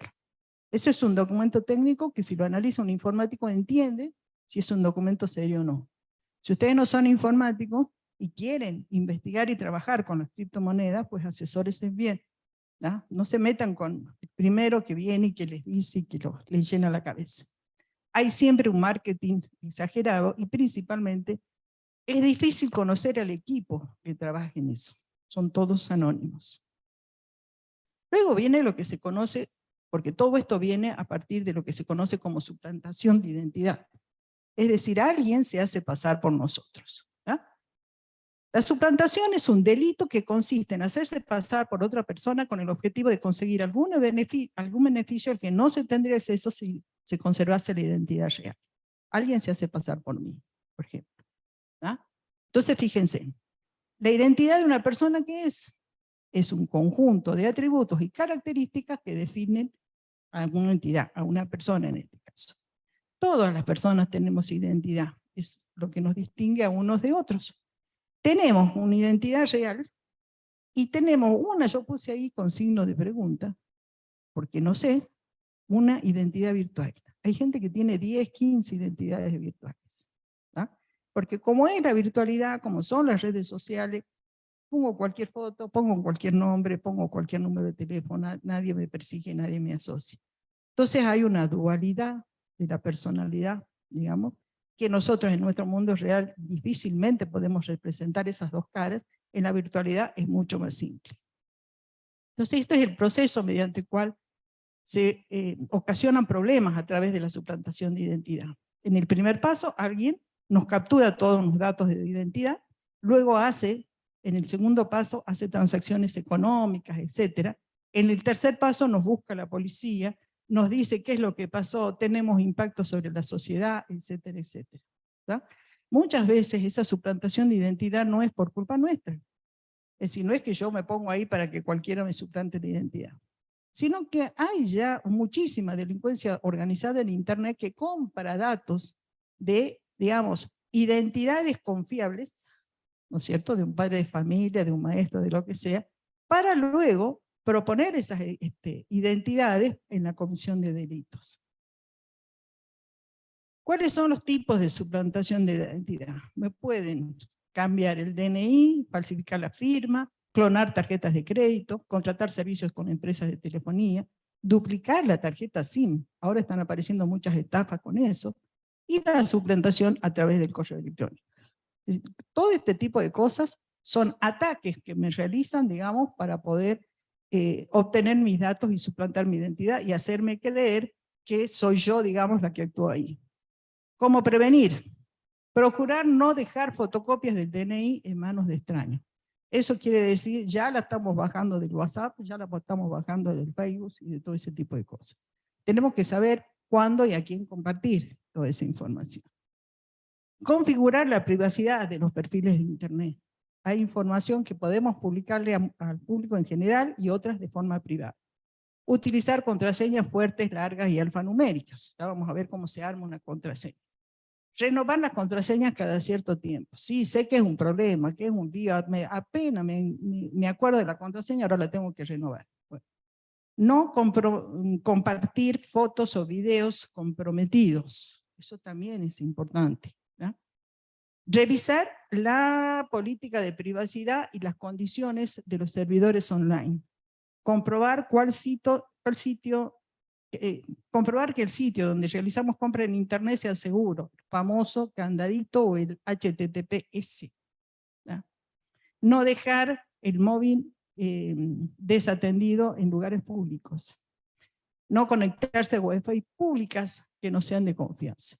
Speaker 3: Ese es un documento técnico que si lo analiza un informático entiende si es un documento serio o no. Si ustedes no son informáticos y quieren investigar y trabajar con las criptomonedas, pues asesórense bien, ¿no? No se metan con el primero que viene y que les dice y que les llena la cabeza. Hay siempre un marketing exagerado y principalmente es difícil conocer al equipo que trabaja en eso. Son todos anónimos. Luego viene lo que se conoce, porque todo esto viene a partir de lo que se conoce como suplantación de identidad. Es decir, alguien se hace pasar por nosotros. ¿Ah? La suplantación es un delito que consiste en hacerse pasar por otra persona con el objetivo de conseguir algún beneficio al que no se tendría acceso si se conservase la identidad real. Alguien se hace pasar por mí, por ejemplo. ¿Ah? Entonces, fíjense, la identidad de una persona, ¿qué es? Es un conjunto de atributos y características que definen a alguna entidad, a una persona en este caso. Todas las personas tenemos identidad, es lo que nos distingue a unos de otros. Tenemos una identidad real y tenemos una, yo puse ahí con signo de pregunta, porque no sé, una identidad virtual. Hay gente que tiene 10, 15 identidades virtuales. ¿Ah? Porque como es la virtualidad, como son las redes sociales, pongo cualquier foto, pongo cualquier nombre, pongo cualquier número de teléfono, nadie me persigue, nadie me asocia. Entonces hay una dualidad de la personalidad, digamos, que nosotros en nuestro mundo real difícilmente podemos representar esas dos caras, en la virtualidad es mucho más simple. Entonces este es el proceso mediante el cual se ocasionan problemas a través de la suplantación de identidad. En el primer paso, alguien nos captura todos los datos de identidad, luego en el segundo paso, hace transacciones económicas, etc. En el tercer paso nos busca la policía, nos dice qué es lo que pasó, tenemos impacto sobre la sociedad, etcétera, etcétera. ¿Sí? Muchas veces esa suplantación de identidad no es por culpa nuestra. Es decir, no es que yo me pongo ahí para que cualquiera me suplante la identidad, sino que hay ya muchísima delincuencia organizada en Internet que compra datos de, digamos, identidades confiables, ¿no es cierto?, de un padre de familia, de un maestro, de lo que sea, para luego proponer esas identidades en la comisión de delitos. ¿Cuáles son los tipos de suplantación de identidad? Me pueden cambiar el DNI, falsificar la firma, clonar tarjetas de crédito, contratar servicios con empresas de telefonía, duplicar la tarjeta SIM, ahora están apareciendo muchas estafas con eso, y la suplantación a través del correo electrónico. Todo este tipo de cosas son ataques que me realizan, digamos, para poder obtener mis datos y suplantar mi identidad y hacerme creer que soy yo, digamos, la que actúa ahí. ¿Cómo prevenir? Procurar no dejar fotocopias del DNI en manos de extraños. Eso quiere decir, ya la estamos bajando del WhatsApp, ya la estamos bajando del Facebook y de todo ese tipo de cosas. Tenemos que saber cuándo y a quién compartir toda esa información. Configurar la privacidad de los perfiles de Internet. Hay información que podemos publicarle al público en general y otras de forma privada. utilizar contraseñas fuertes, largas y alfanuméricas. Ya vamos a ver cómo se arma una contraseña. Renovar las contraseñas cada cierto tiempo. Sí, sé que es un problema, que es un lío, apenas me acuerdo de la contraseña, ahora la tengo que renovar. Bueno, no compartir fotos o videos comprometidos. Eso también es importante, ¿ya? Revisar la política de privacidad y las condiciones de los servidores online. Comprobar comprobar que el sitio donde realizamos compra en internet sea seguro, famoso candadito o el HTTPS. ¿Ya? No dejar el móvil desatendido en lugares públicos. No conectarse a Wi-Fi públicas que no sean de confianza.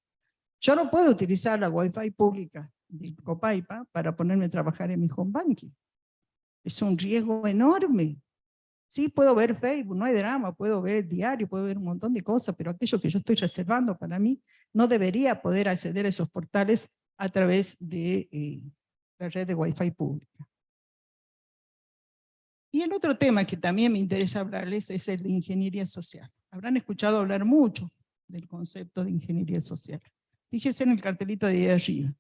Speaker 3: Yo no puedo utilizar la Wi-Fi pública del Copaipa para ponerme a trabajar en mi home banking. Es un riesgo enorme. Sí, puedo ver Facebook, no hay drama, puedo ver el diario, puedo ver un montón de cosas, pero aquello que yo estoy reservando para mí, no debería poder acceder a esos portales a través de la red de Wi-Fi pública. Y el otro tema que también me interesa hablarles es el de ingeniería social. Habrán escuchado hablar mucho del concepto de ingeniería social. Fíjense en el cartelito de ahí arriba.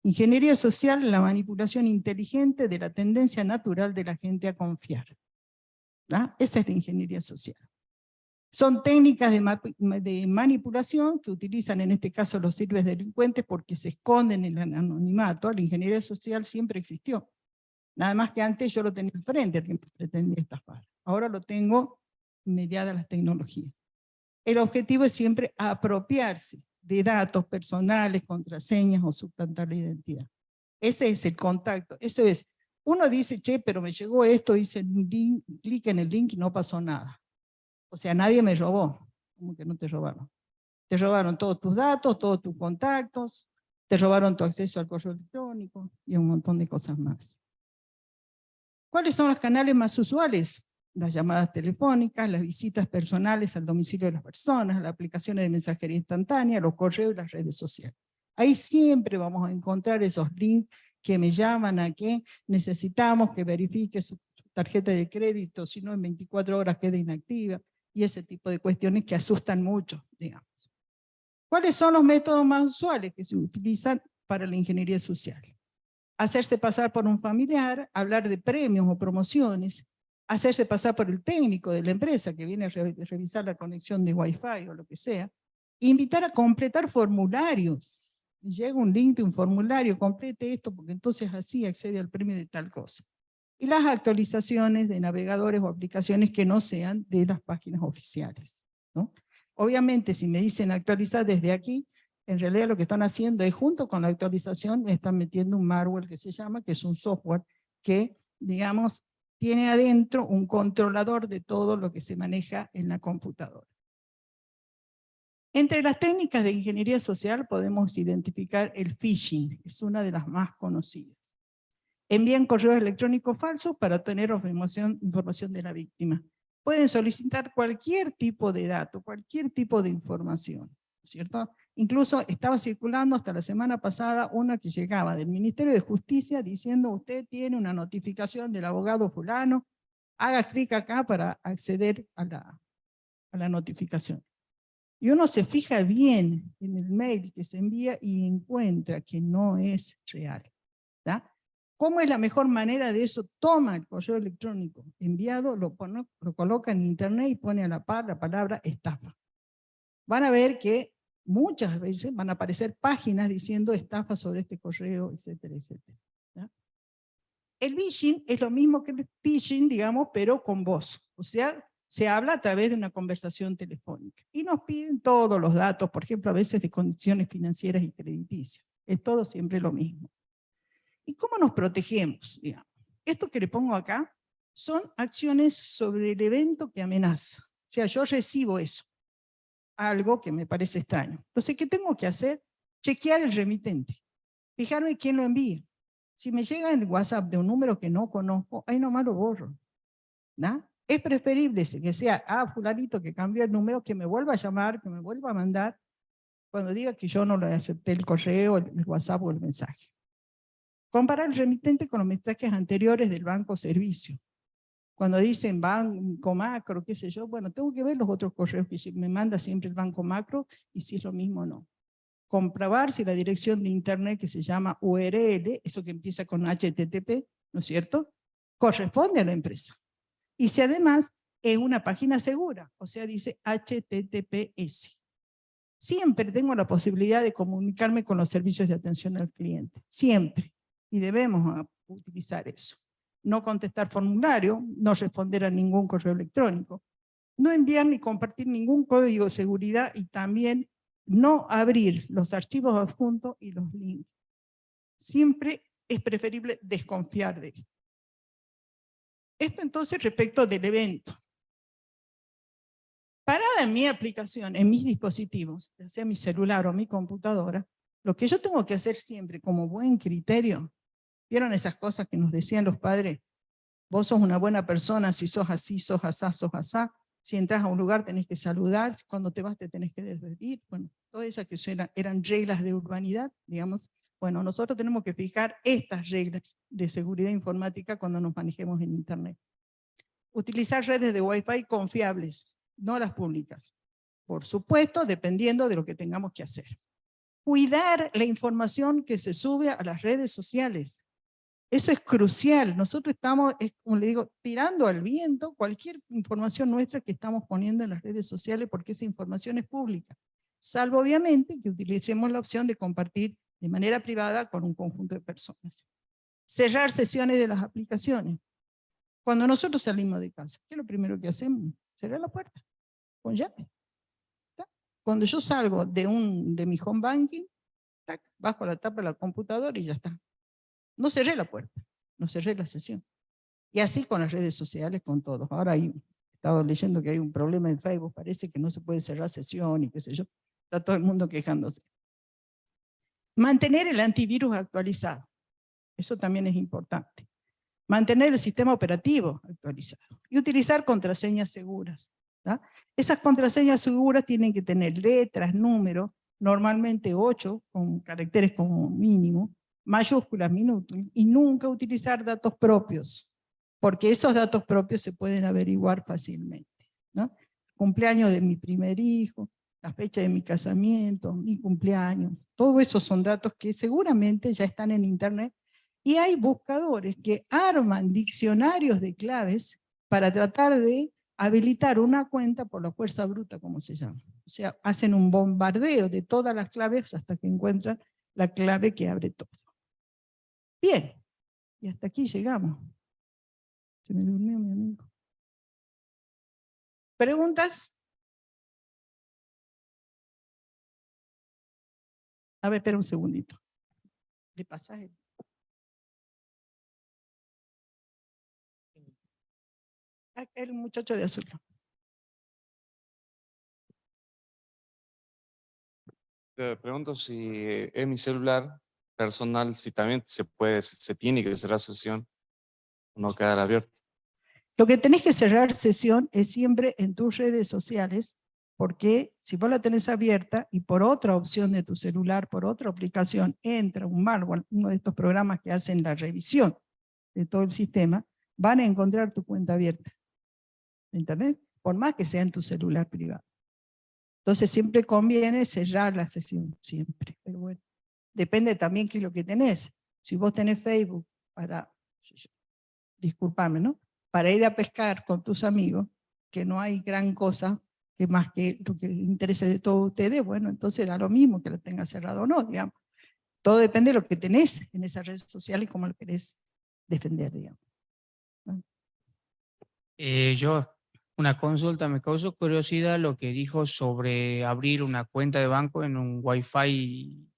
Speaker 3: Ingeniería social, la manipulación inteligente de la tendencia natural de la gente a confiar. ¿Ah? Esa es la ingeniería social. Son técnicas de manipulación que utilizan en este caso los ciberdelincuentes porque se esconden en el anonimato. La ingeniería social siempre existió. Nada más que antes yo lo tenía enfrente, el que pretendía estafar. Ahora lo tengo mediada las tecnologías. El objetivo es siempre apropiarse de datos personales, contraseñas o suplantar la identidad. Ese es el contacto, ese es. Uno dice, che, pero me llegó esto, hice clic en el link y no pasó nada. O sea, nadie me robó. ¿Cómo que no te robaron? Te robaron todos tus datos, todos tus contactos, te robaron tu acceso al correo electrónico y un montón de cosas más. ¿Cuáles son los canales más usuales? Las llamadas telefónicas, las visitas personales al domicilio de las personas, las aplicaciones de mensajería instantánea, los correos y las redes sociales. Ahí siempre vamos a encontrar esos links que me llaman a que necesitamos que verifique su tarjeta de crédito, si no en 24 horas queda inactiva, y ese tipo de cuestiones que asustan mucho, digamos. ¿Cuáles son los métodos más usuales que se utilizan para la ingeniería social? Hacerse pasar por un familiar, hablar de premios o promociones, hacerse pasar por el técnico de la empresa que viene a revisar la conexión de Wi-Fi o lo que sea, invitar a completar formularios. Llega un link de un formulario, complete esto porque entonces así accede al premio de tal cosa. Y las actualizaciones de navegadores o aplicaciones que no sean de las páginas oficiales, ¿no? Obviamente si me dicen actualizar desde aquí, en realidad lo que están haciendo es junto con la actualización me están metiendo un malware que se llama, que es un software que, digamos, tiene adentro un controlador de todo lo que se maneja en la computadora. Entre las técnicas de ingeniería social podemos identificar el phishing, es una de las más conocidas. Envían correos electrónicos falsos para obtener información de la víctima. Pueden solicitar cualquier tipo de dato, cualquier tipo de información, ¿cierto? Incluso estaba circulando hasta la semana pasada una que llegaba del Ministerio de Justicia diciendo usted tiene una notificación del abogado fulano, haga clic acá para acceder a la notificación. Y uno se fija bien en el mail que se envía y encuentra que no es real. ¿Tá? ¿Cómo es la mejor manera de eso? Toma el correo electrónico enviado, lo coloca en internet y pone a la par la palabra estafa. Van a ver que muchas veces van a aparecer páginas diciendo estafa sobre este correo, etcétera, etcétera. ¿Tá? El phishing es lo mismo que el phishing, digamos, pero con voz. O sea, se habla a través de una conversación telefónica. Y nos piden todos los datos, por ejemplo, a veces de condiciones financieras y crediticias. Es todo siempre lo mismo. ¿Y cómo nos protegemos? Digamos? Esto que le pongo acá son acciones sobre el evento que amenaza. O sea, yo recibo eso, algo que me parece extraño. Entonces, ¿qué tengo que hacer? Chequear el remitente. Fijarme quién lo envía. Si me llega el WhatsApp de un número que no conozco, ahí nomás lo borro. ¿No? Es preferible que sea fulanito que cambió el número, que me vuelva a llamar, que me vuelva a mandar, cuando diga que yo no le acepté el correo, el WhatsApp o el mensaje. Comparar el remitente con los mensajes anteriores del banco o servicio. Cuando dicen banco macro, qué sé yo, bueno, tengo que ver los otros correos que me manda siempre el banco macro y si es lo mismo o no. Comprobar si la dirección de internet que se llama URL, eso que empieza con HTTP, ¿no es cierto?, corresponde a la empresa. Y si además es una página segura, o sea, dice HTTPS. Siempre tengo la posibilidad de comunicarme con los servicios de atención al cliente, siempre. Y debemos utilizar eso. No contestar formulario, no responder a ningún correo electrónico, no enviar ni compartir ningún código de seguridad y también no abrir los archivos adjuntos y los links. Siempre es preferible desconfiar de esto. Esto entonces respecto del evento. Parada en mi aplicación, en mis dispositivos, ya sea mi celular o mi computadora, lo que yo tengo que hacer siempre como buen criterio, ¿vieron esas cosas que nos decían los padres? Vos sos una buena persona si sos así, sos asá, sos asá. Si entras a un lugar tenés que saludar, cuando te vas te tenés que despedir. Bueno, todas esas que eran reglas de urbanidad, digamos. Bueno, nosotros tenemos que fijar estas reglas de seguridad informática cuando nos manejemos en Internet. Utilizar redes de Wi-Fi confiables, no las públicas. Por supuesto, dependiendo de lo que tengamos que hacer. Cuidar la información que se sube a las redes sociales. Eso es crucial. Nosotros estamos, como le digo, tirando al viento cualquier información nuestra que estamos poniendo en las redes sociales porque esa información es pública. Salvo obviamente que utilicemos la opción de compartir de manera privada con un conjunto de personas. Cerrar sesiones de las aplicaciones. Cuando nosotros salimos de casa, ¿qué es lo primero que hacemos? Cerrar la puerta con llave. ¿Está? Cuando yo salgo de mi home banking, tac, bajo la tapa de la computadora y ya está. No cerré la puerta, no cerré la sesión. Y así con las redes sociales, con todos. Ahora estaba leyendo que hay un problema en Facebook, parece que no se puede cerrar sesión y qué sé yo. Está todo el mundo quejándose. Mantener el antivirus actualizado. Eso también es importante. Mantener el sistema operativo actualizado. Y utilizar contraseñas seguras. ¿tá? Esas contraseñas seguras tienen que tener letras, números, normalmente 8, con caracteres como mínimo, mayúsculas, minúsculas, y nunca utilizar datos propios, porque esos datos propios se pueden averiguar fácilmente. ¿no? Cumpleaños de mi primer hijo, la fecha de mi casamiento, mi cumpleaños, todo eso son datos que seguramente ya están en internet, y hay buscadores que arman diccionarios de claves para tratar de habilitar una cuenta por la fuerza bruta, como se llama. O sea, hacen un bombardeo de todas las claves hasta que encuentran la clave que abre todo. Bien, y hasta aquí llegamos. Se me durmió mi amigo. ¿Preguntas? A ver, espera un segundito. ¿Le pasas el muchacho de azul?
Speaker 6: Te pregunto si es mi celular personal, si también se tiene que cerrar sesión, no quedar abierto.
Speaker 3: Lo que tenés que cerrar sesión es siempre en tus redes sociales, porque si vos la tenés abierta y por otra opción de tu celular, por otra aplicación, entra un malware, uno de estos programas que hacen la revisión de todo el sistema, van a encontrar tu cuenta abierta. ¿Entendés? Por más que sea en tu celular privado. Entonces siempre conviene cerrar la sesión, siempre. Pero bueno, depende también qué es lo que tenés. Si vos tenés Facebook para, disculpame, ¿no? Para ir a pescar con tus amigos, que no hay gran cosa que más que lo que interese de todos ustedes, bueno, entonces da lo mismo que lo tengas cerrado o no, digamos. Todo depende de lo que tenés en esa red social y cómo lo querés defender, digamos. ¿no?
Speaker 7: Una consulta, me causó curiosidad lo que dijo sobre abrir una cuenta de banco en un Wi-Fi,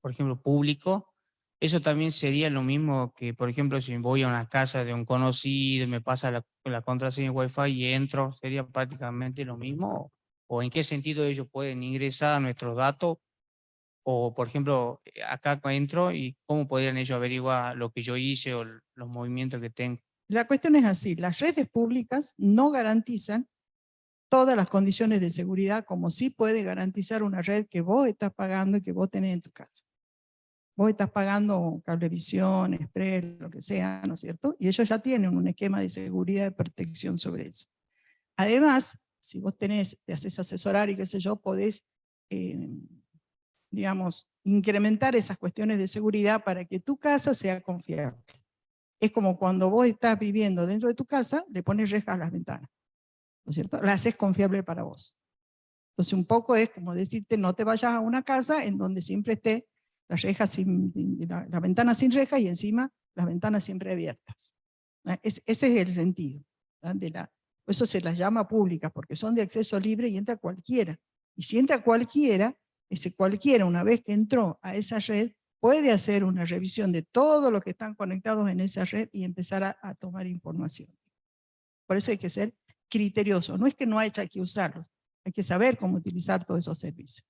Speaker 7: por ejemplo, público. Eso también sería lo mismo que, por ejemplo, si voy a una casa de un conocido, me pasa la contraseña de Wi-Fi y entro, ¿sería prácticamente lo mismo? ¿O en qué sentido ellos pueden ingresar nuestros datos? O, por ejemplo, acá entro y cómo podrían ellos averiguar lo que yo hice o los movimientos que tengo.
Speaker 3: La cuestión es así, las redes públicas no garantizan todas las condiciones de seguridad como sí puede garantizar una red que vos estás pagando y que vos tenés en tu casa. vos estás pagando Cablevisión, Express, lo que sea, ¿no es cierto? Y ellos ya tienen un esquema de seguridad y protección sobre eso. Además, si vos te haces asesorar y qué sé yo, podés, digamos, incrementar esas cuestiones de seguridad para que tu casa sea confiable. Es como cuando vos estás viviendo dentro de tu casa, le pones rejas a las ventanas, ¿no es cierto? La haces confiable para vos. Entonces un poco es como decirte, no te vayas a una casa en donde siempre esté las rejas la ventana sin reja y encima las ventanas siempre abiertas. Ese es el sentido. Por eso se las llama públicas, porque son de acceso libre y entra cualquiera. Y si entra cualquiera, ese cualquiera, una vez que entró a esa red, puede hacer una revisión de todos los que están conectados en esa red y empezar a tomar información. Por eso hay que ser criterioso. No es que no haya que usarlos, hay que saber cómo utilizar todos esos servicios.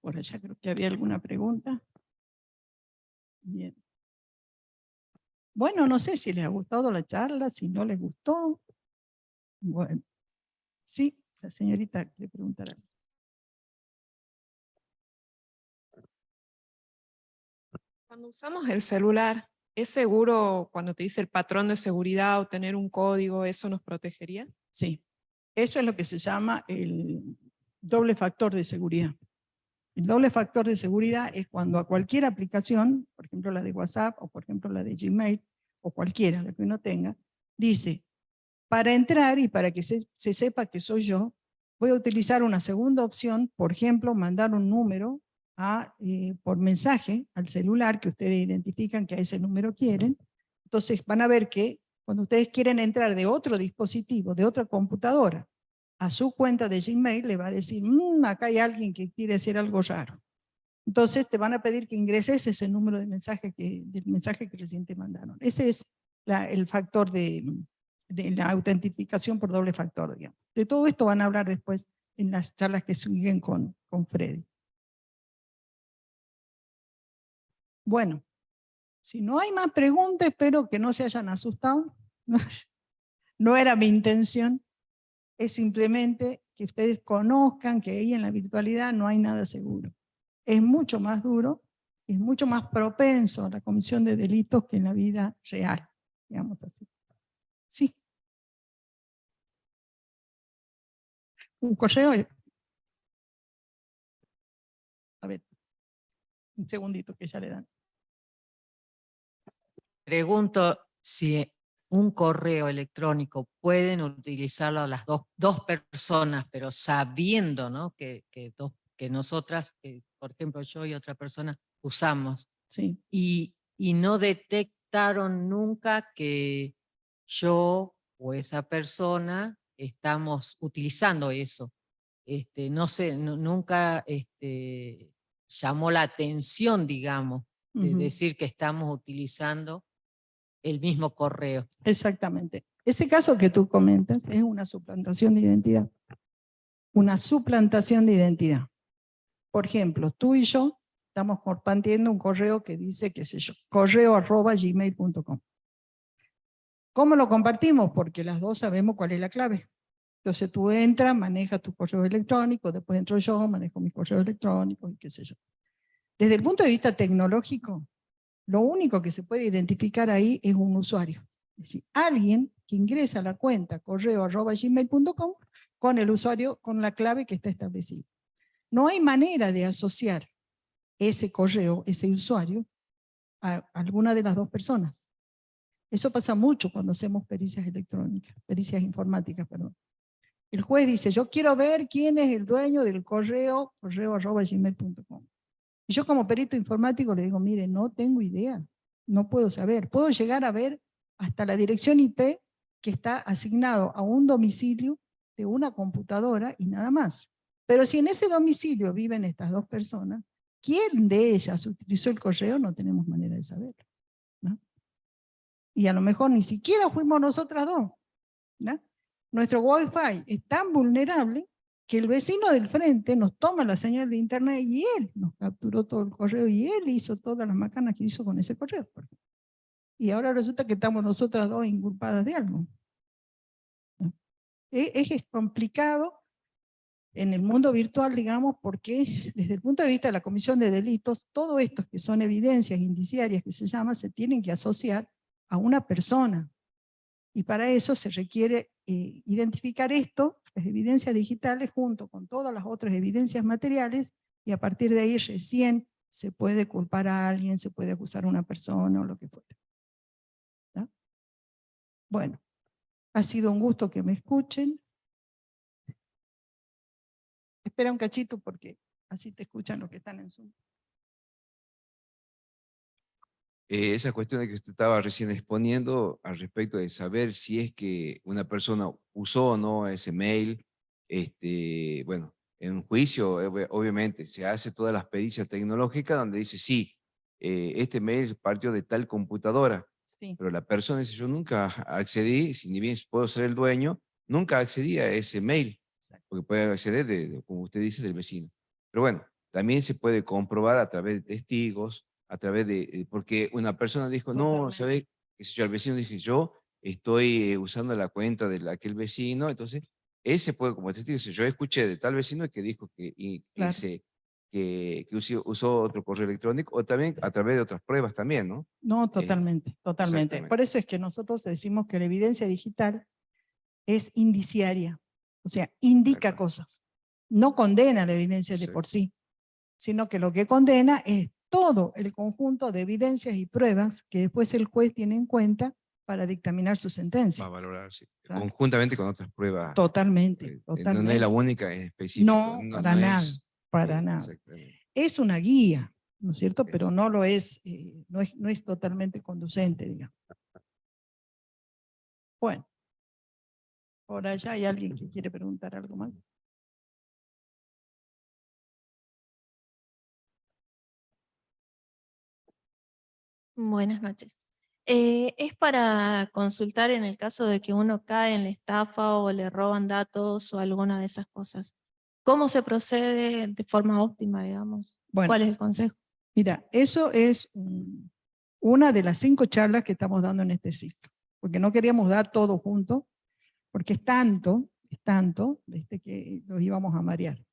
Speaker 3: Por allá creo que había alguna pregunta. Bien. Bueno, no sé si les ha gustado la charla, si no les gustó. Bueno, sí, la señorita le preguntará.
Speaker 8: Cuando usamos el celular, ¿es seguro cuando te dice el patrón de seguridad o tener un código, eso nos protegería?
Speaker 3: Sí, eso es lo que se llama el doble factor de seguridad. El doble factor de seguridad es cuando a cualquier aplicación, por ejemplo la de WhatsApp o por ejemplo la de Gmail o cualquiera, la que uno tenga, dice, para entrar y para que se sepa que soy yo, voy a utilizar una segunda opción, por ejemplo, mandar un número por mensaje al celular que ustedes identifican que a ese número quieren. Entonces van a ver que cuando ustedes quieren entrar de otro dispositivo, de otra computadora, a su cuenta de Gmail le va a decir, acá hay alguien que quiere hacer algo raro. Entonces te van a pedir que ingreses ese número de mensaje del mensaje que recién te mandaron. Ese es el factor de la autentificación por doble factor, digamos. De todo esto van a hablar después en las charlas que siguen con Freddy. Bueno, si no hay más preguntas, espero que no se hayan asustado. No era mi intención. Es simplemente que ustedes conozcan que ahí en la virtualidad no hay nada seguro. Es mucho más duro, es mucho más propenso a la comisión de delitos que en la vida real, digamos así. Sí. Un correo. A ver, un segundito que ya le dan.
Speaker 9: Pregunto si un correo electrónico pueden utilizarlo las dos personas, pero sabiendo, ¿no? que nosotras, por ejemplo yo y otra persona, usamos.
Speaker 3: Sí.
Speaker 9: Y no detectaron nunca que yo o esa persona estamos utilizando eso. No sé, nunca llamó la atención, digamos, de decir que estamos utilizando el mismo correo.
Speaker 3: Exactamente. Ese caso que tú comentas es una suplantación de identidad. Una suplantación de identidad. Por ejemplo, tú y yo estamos compartiendo un correo que dice, qué sé yo, correo@gmail.com. ¿Cómo lo compartimos? Porque las dos sabemos cuál es la clave. Entonces tú entras, manejas tu correo electrónico, después entro yo, manejo mis correos electrónicos y qué sé yo. Desde el punto de vista tecnológico, lo único que se puede identificar ahí es un usuario. Es decir, alguien que ingresa a la cuenta correo@gmail.com con el usuario, con la clave que está establecida. No hay manera de asociar ese correo, ese usuario, a alguna de las dos personas. Eso pasa mucho cuando hacemos pericias electrónicas, pericias informáticas, perdón. El juez dice, yo quiero ver quién es el dueño del correo@gmail.com. Y yo como perito informático le digo, mire, no tengo idea, no puedo saber. Puedo llegar a ver hasta la dirección IP que está asignado a un domicilio de una computadora y nada más. Pero si en ese domicilio viven estas dos personas, ¿quién de ellas utilizó el correo? No tenemos manera de saberlo, ¿no? Y a lo mejor ni siquiera fuimos nosotras dos, ¿no? Nuestro Wi-Fi es tan vulnerable que el vecino del frente nos toma la señal de internet y él nos capturó todo el correo y él hizo todas las macanas que hizo con ese correo. Y ahora resulta que estamos nosotras dos inculpadas de algo. Es complicado. en el mundo virtual, digamos, porque desde el punto de vista de la comisión de delitos, todo esto que son evidencias indiciarias que se llama, se tienen que asociar a una persona. Y para eso se requiere identificar esto, las evidencias digitales, junto con todas las otras evidencias materiales, y a partir de ahí recién se puede culpar a alguien, se puede acusar a una persona o lo que fuera. ¿Está? Bueno, ha sido un gusto que me escuchen. Espera un cachito porque así te escuchan los que están en Zoom.
Speaker 10: Esa cuestión de que usted estaba recién exponiendo al respecto de saber si es que una persona usó o no ese mail, bueno, en un juicio obviamente se hace todas las pericias tecnológicas donde dice sí, este mail partió de tal computadora,
Speaker 3: Sí.
Speaker 10: pero la persona dice yo nunca accedí, si ni bien puedo ser el dueño, nunca accedí a ese mail, porque puede acceder, como usted dice, del vecino. Pero bueno, también se puede comprobar a través de testigos, a través de, porque una persona dijo, no, ¿sabe? Yo al vecino dije, yo estoy usando la cuenta de aquel vecino, entonces ese puede como testigo decir, yo escuché de tal vecino que dijo
Speaker 3: Claro.
Speaker 10: que usó otro correo electrónico, o también a través de otras pruebas también, ¿no?
Speaker 3: No, totalmente, totalmente.
Speaker 10: Exactamente.
Speaker 3: Por eso es que nosotros decimos que la evidencia digital es indiciaria, o sea, indica cosas. No condena la evidencia de por sí, sino que lo que condena es todo el conjunto de evidencias y pruebas que después el juez tiene en cuenta para dictaminar su sentencia.
Speaker 10: Va a valorar, sí.
Speaker 3: Claro.
Speaker 10: Conjuntamente con otras pruebas.
Speaker 3: Totalmente,
Speaker 10: No es
Speaker 3: totalmente.
Speaker 10: la única en específico.
Speaker 3: No, para nada, para nada.
Speaker 10: Exactamente.
Speaker 3: Es una guía, ¿no es cierto? Pero no lo es, no es totalmente conducente, digamos. Bueno, por allá hay alguien que quiere preguntar algo más.
Speaker 11: Buenas noches. Es para consultar en el caso de que uno cae en la estafa o le roban datos o alguna de esas cosas. ¿Cómo se procede de forma óptima, digamos?
Speaker 3: Bueno,
Speaker 11: ¿Cuál es el consejo?
Speaker 3: Mira, eso es una de las 5 charlas que estamos dando en este ciclo, porque no queríamos dar todo junto, porque es tanto que los íbamos a marear.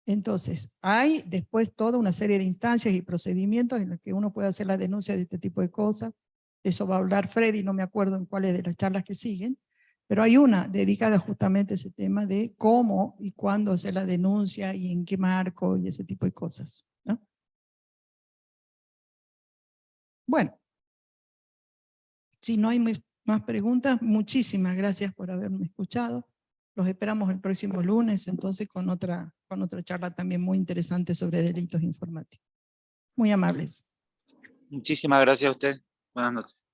Speaker 3: Entonces, hay después toda una serie de instancias y procedimientos en los que uno puede hacer la denuncia de este tipo de cosas. De eso va a hablar Freddy, no me acuerdo en cuáles de las charlas que siguen, pero hay una dedicada justamente a ese tema de cómo y cuándo hacer la denuncia y en qué marco y ese tipo de cosas, ¿no? Bueno, si no hay más preguntas, muchísimas gracias por haberme escuchado. Los esperamos el próximo lunes, entonces, con otra charla también muy interesante sobre delitos informáticos. Muy amables.
Speaker 12: Muchísimas gracias a usted. Buenas noches.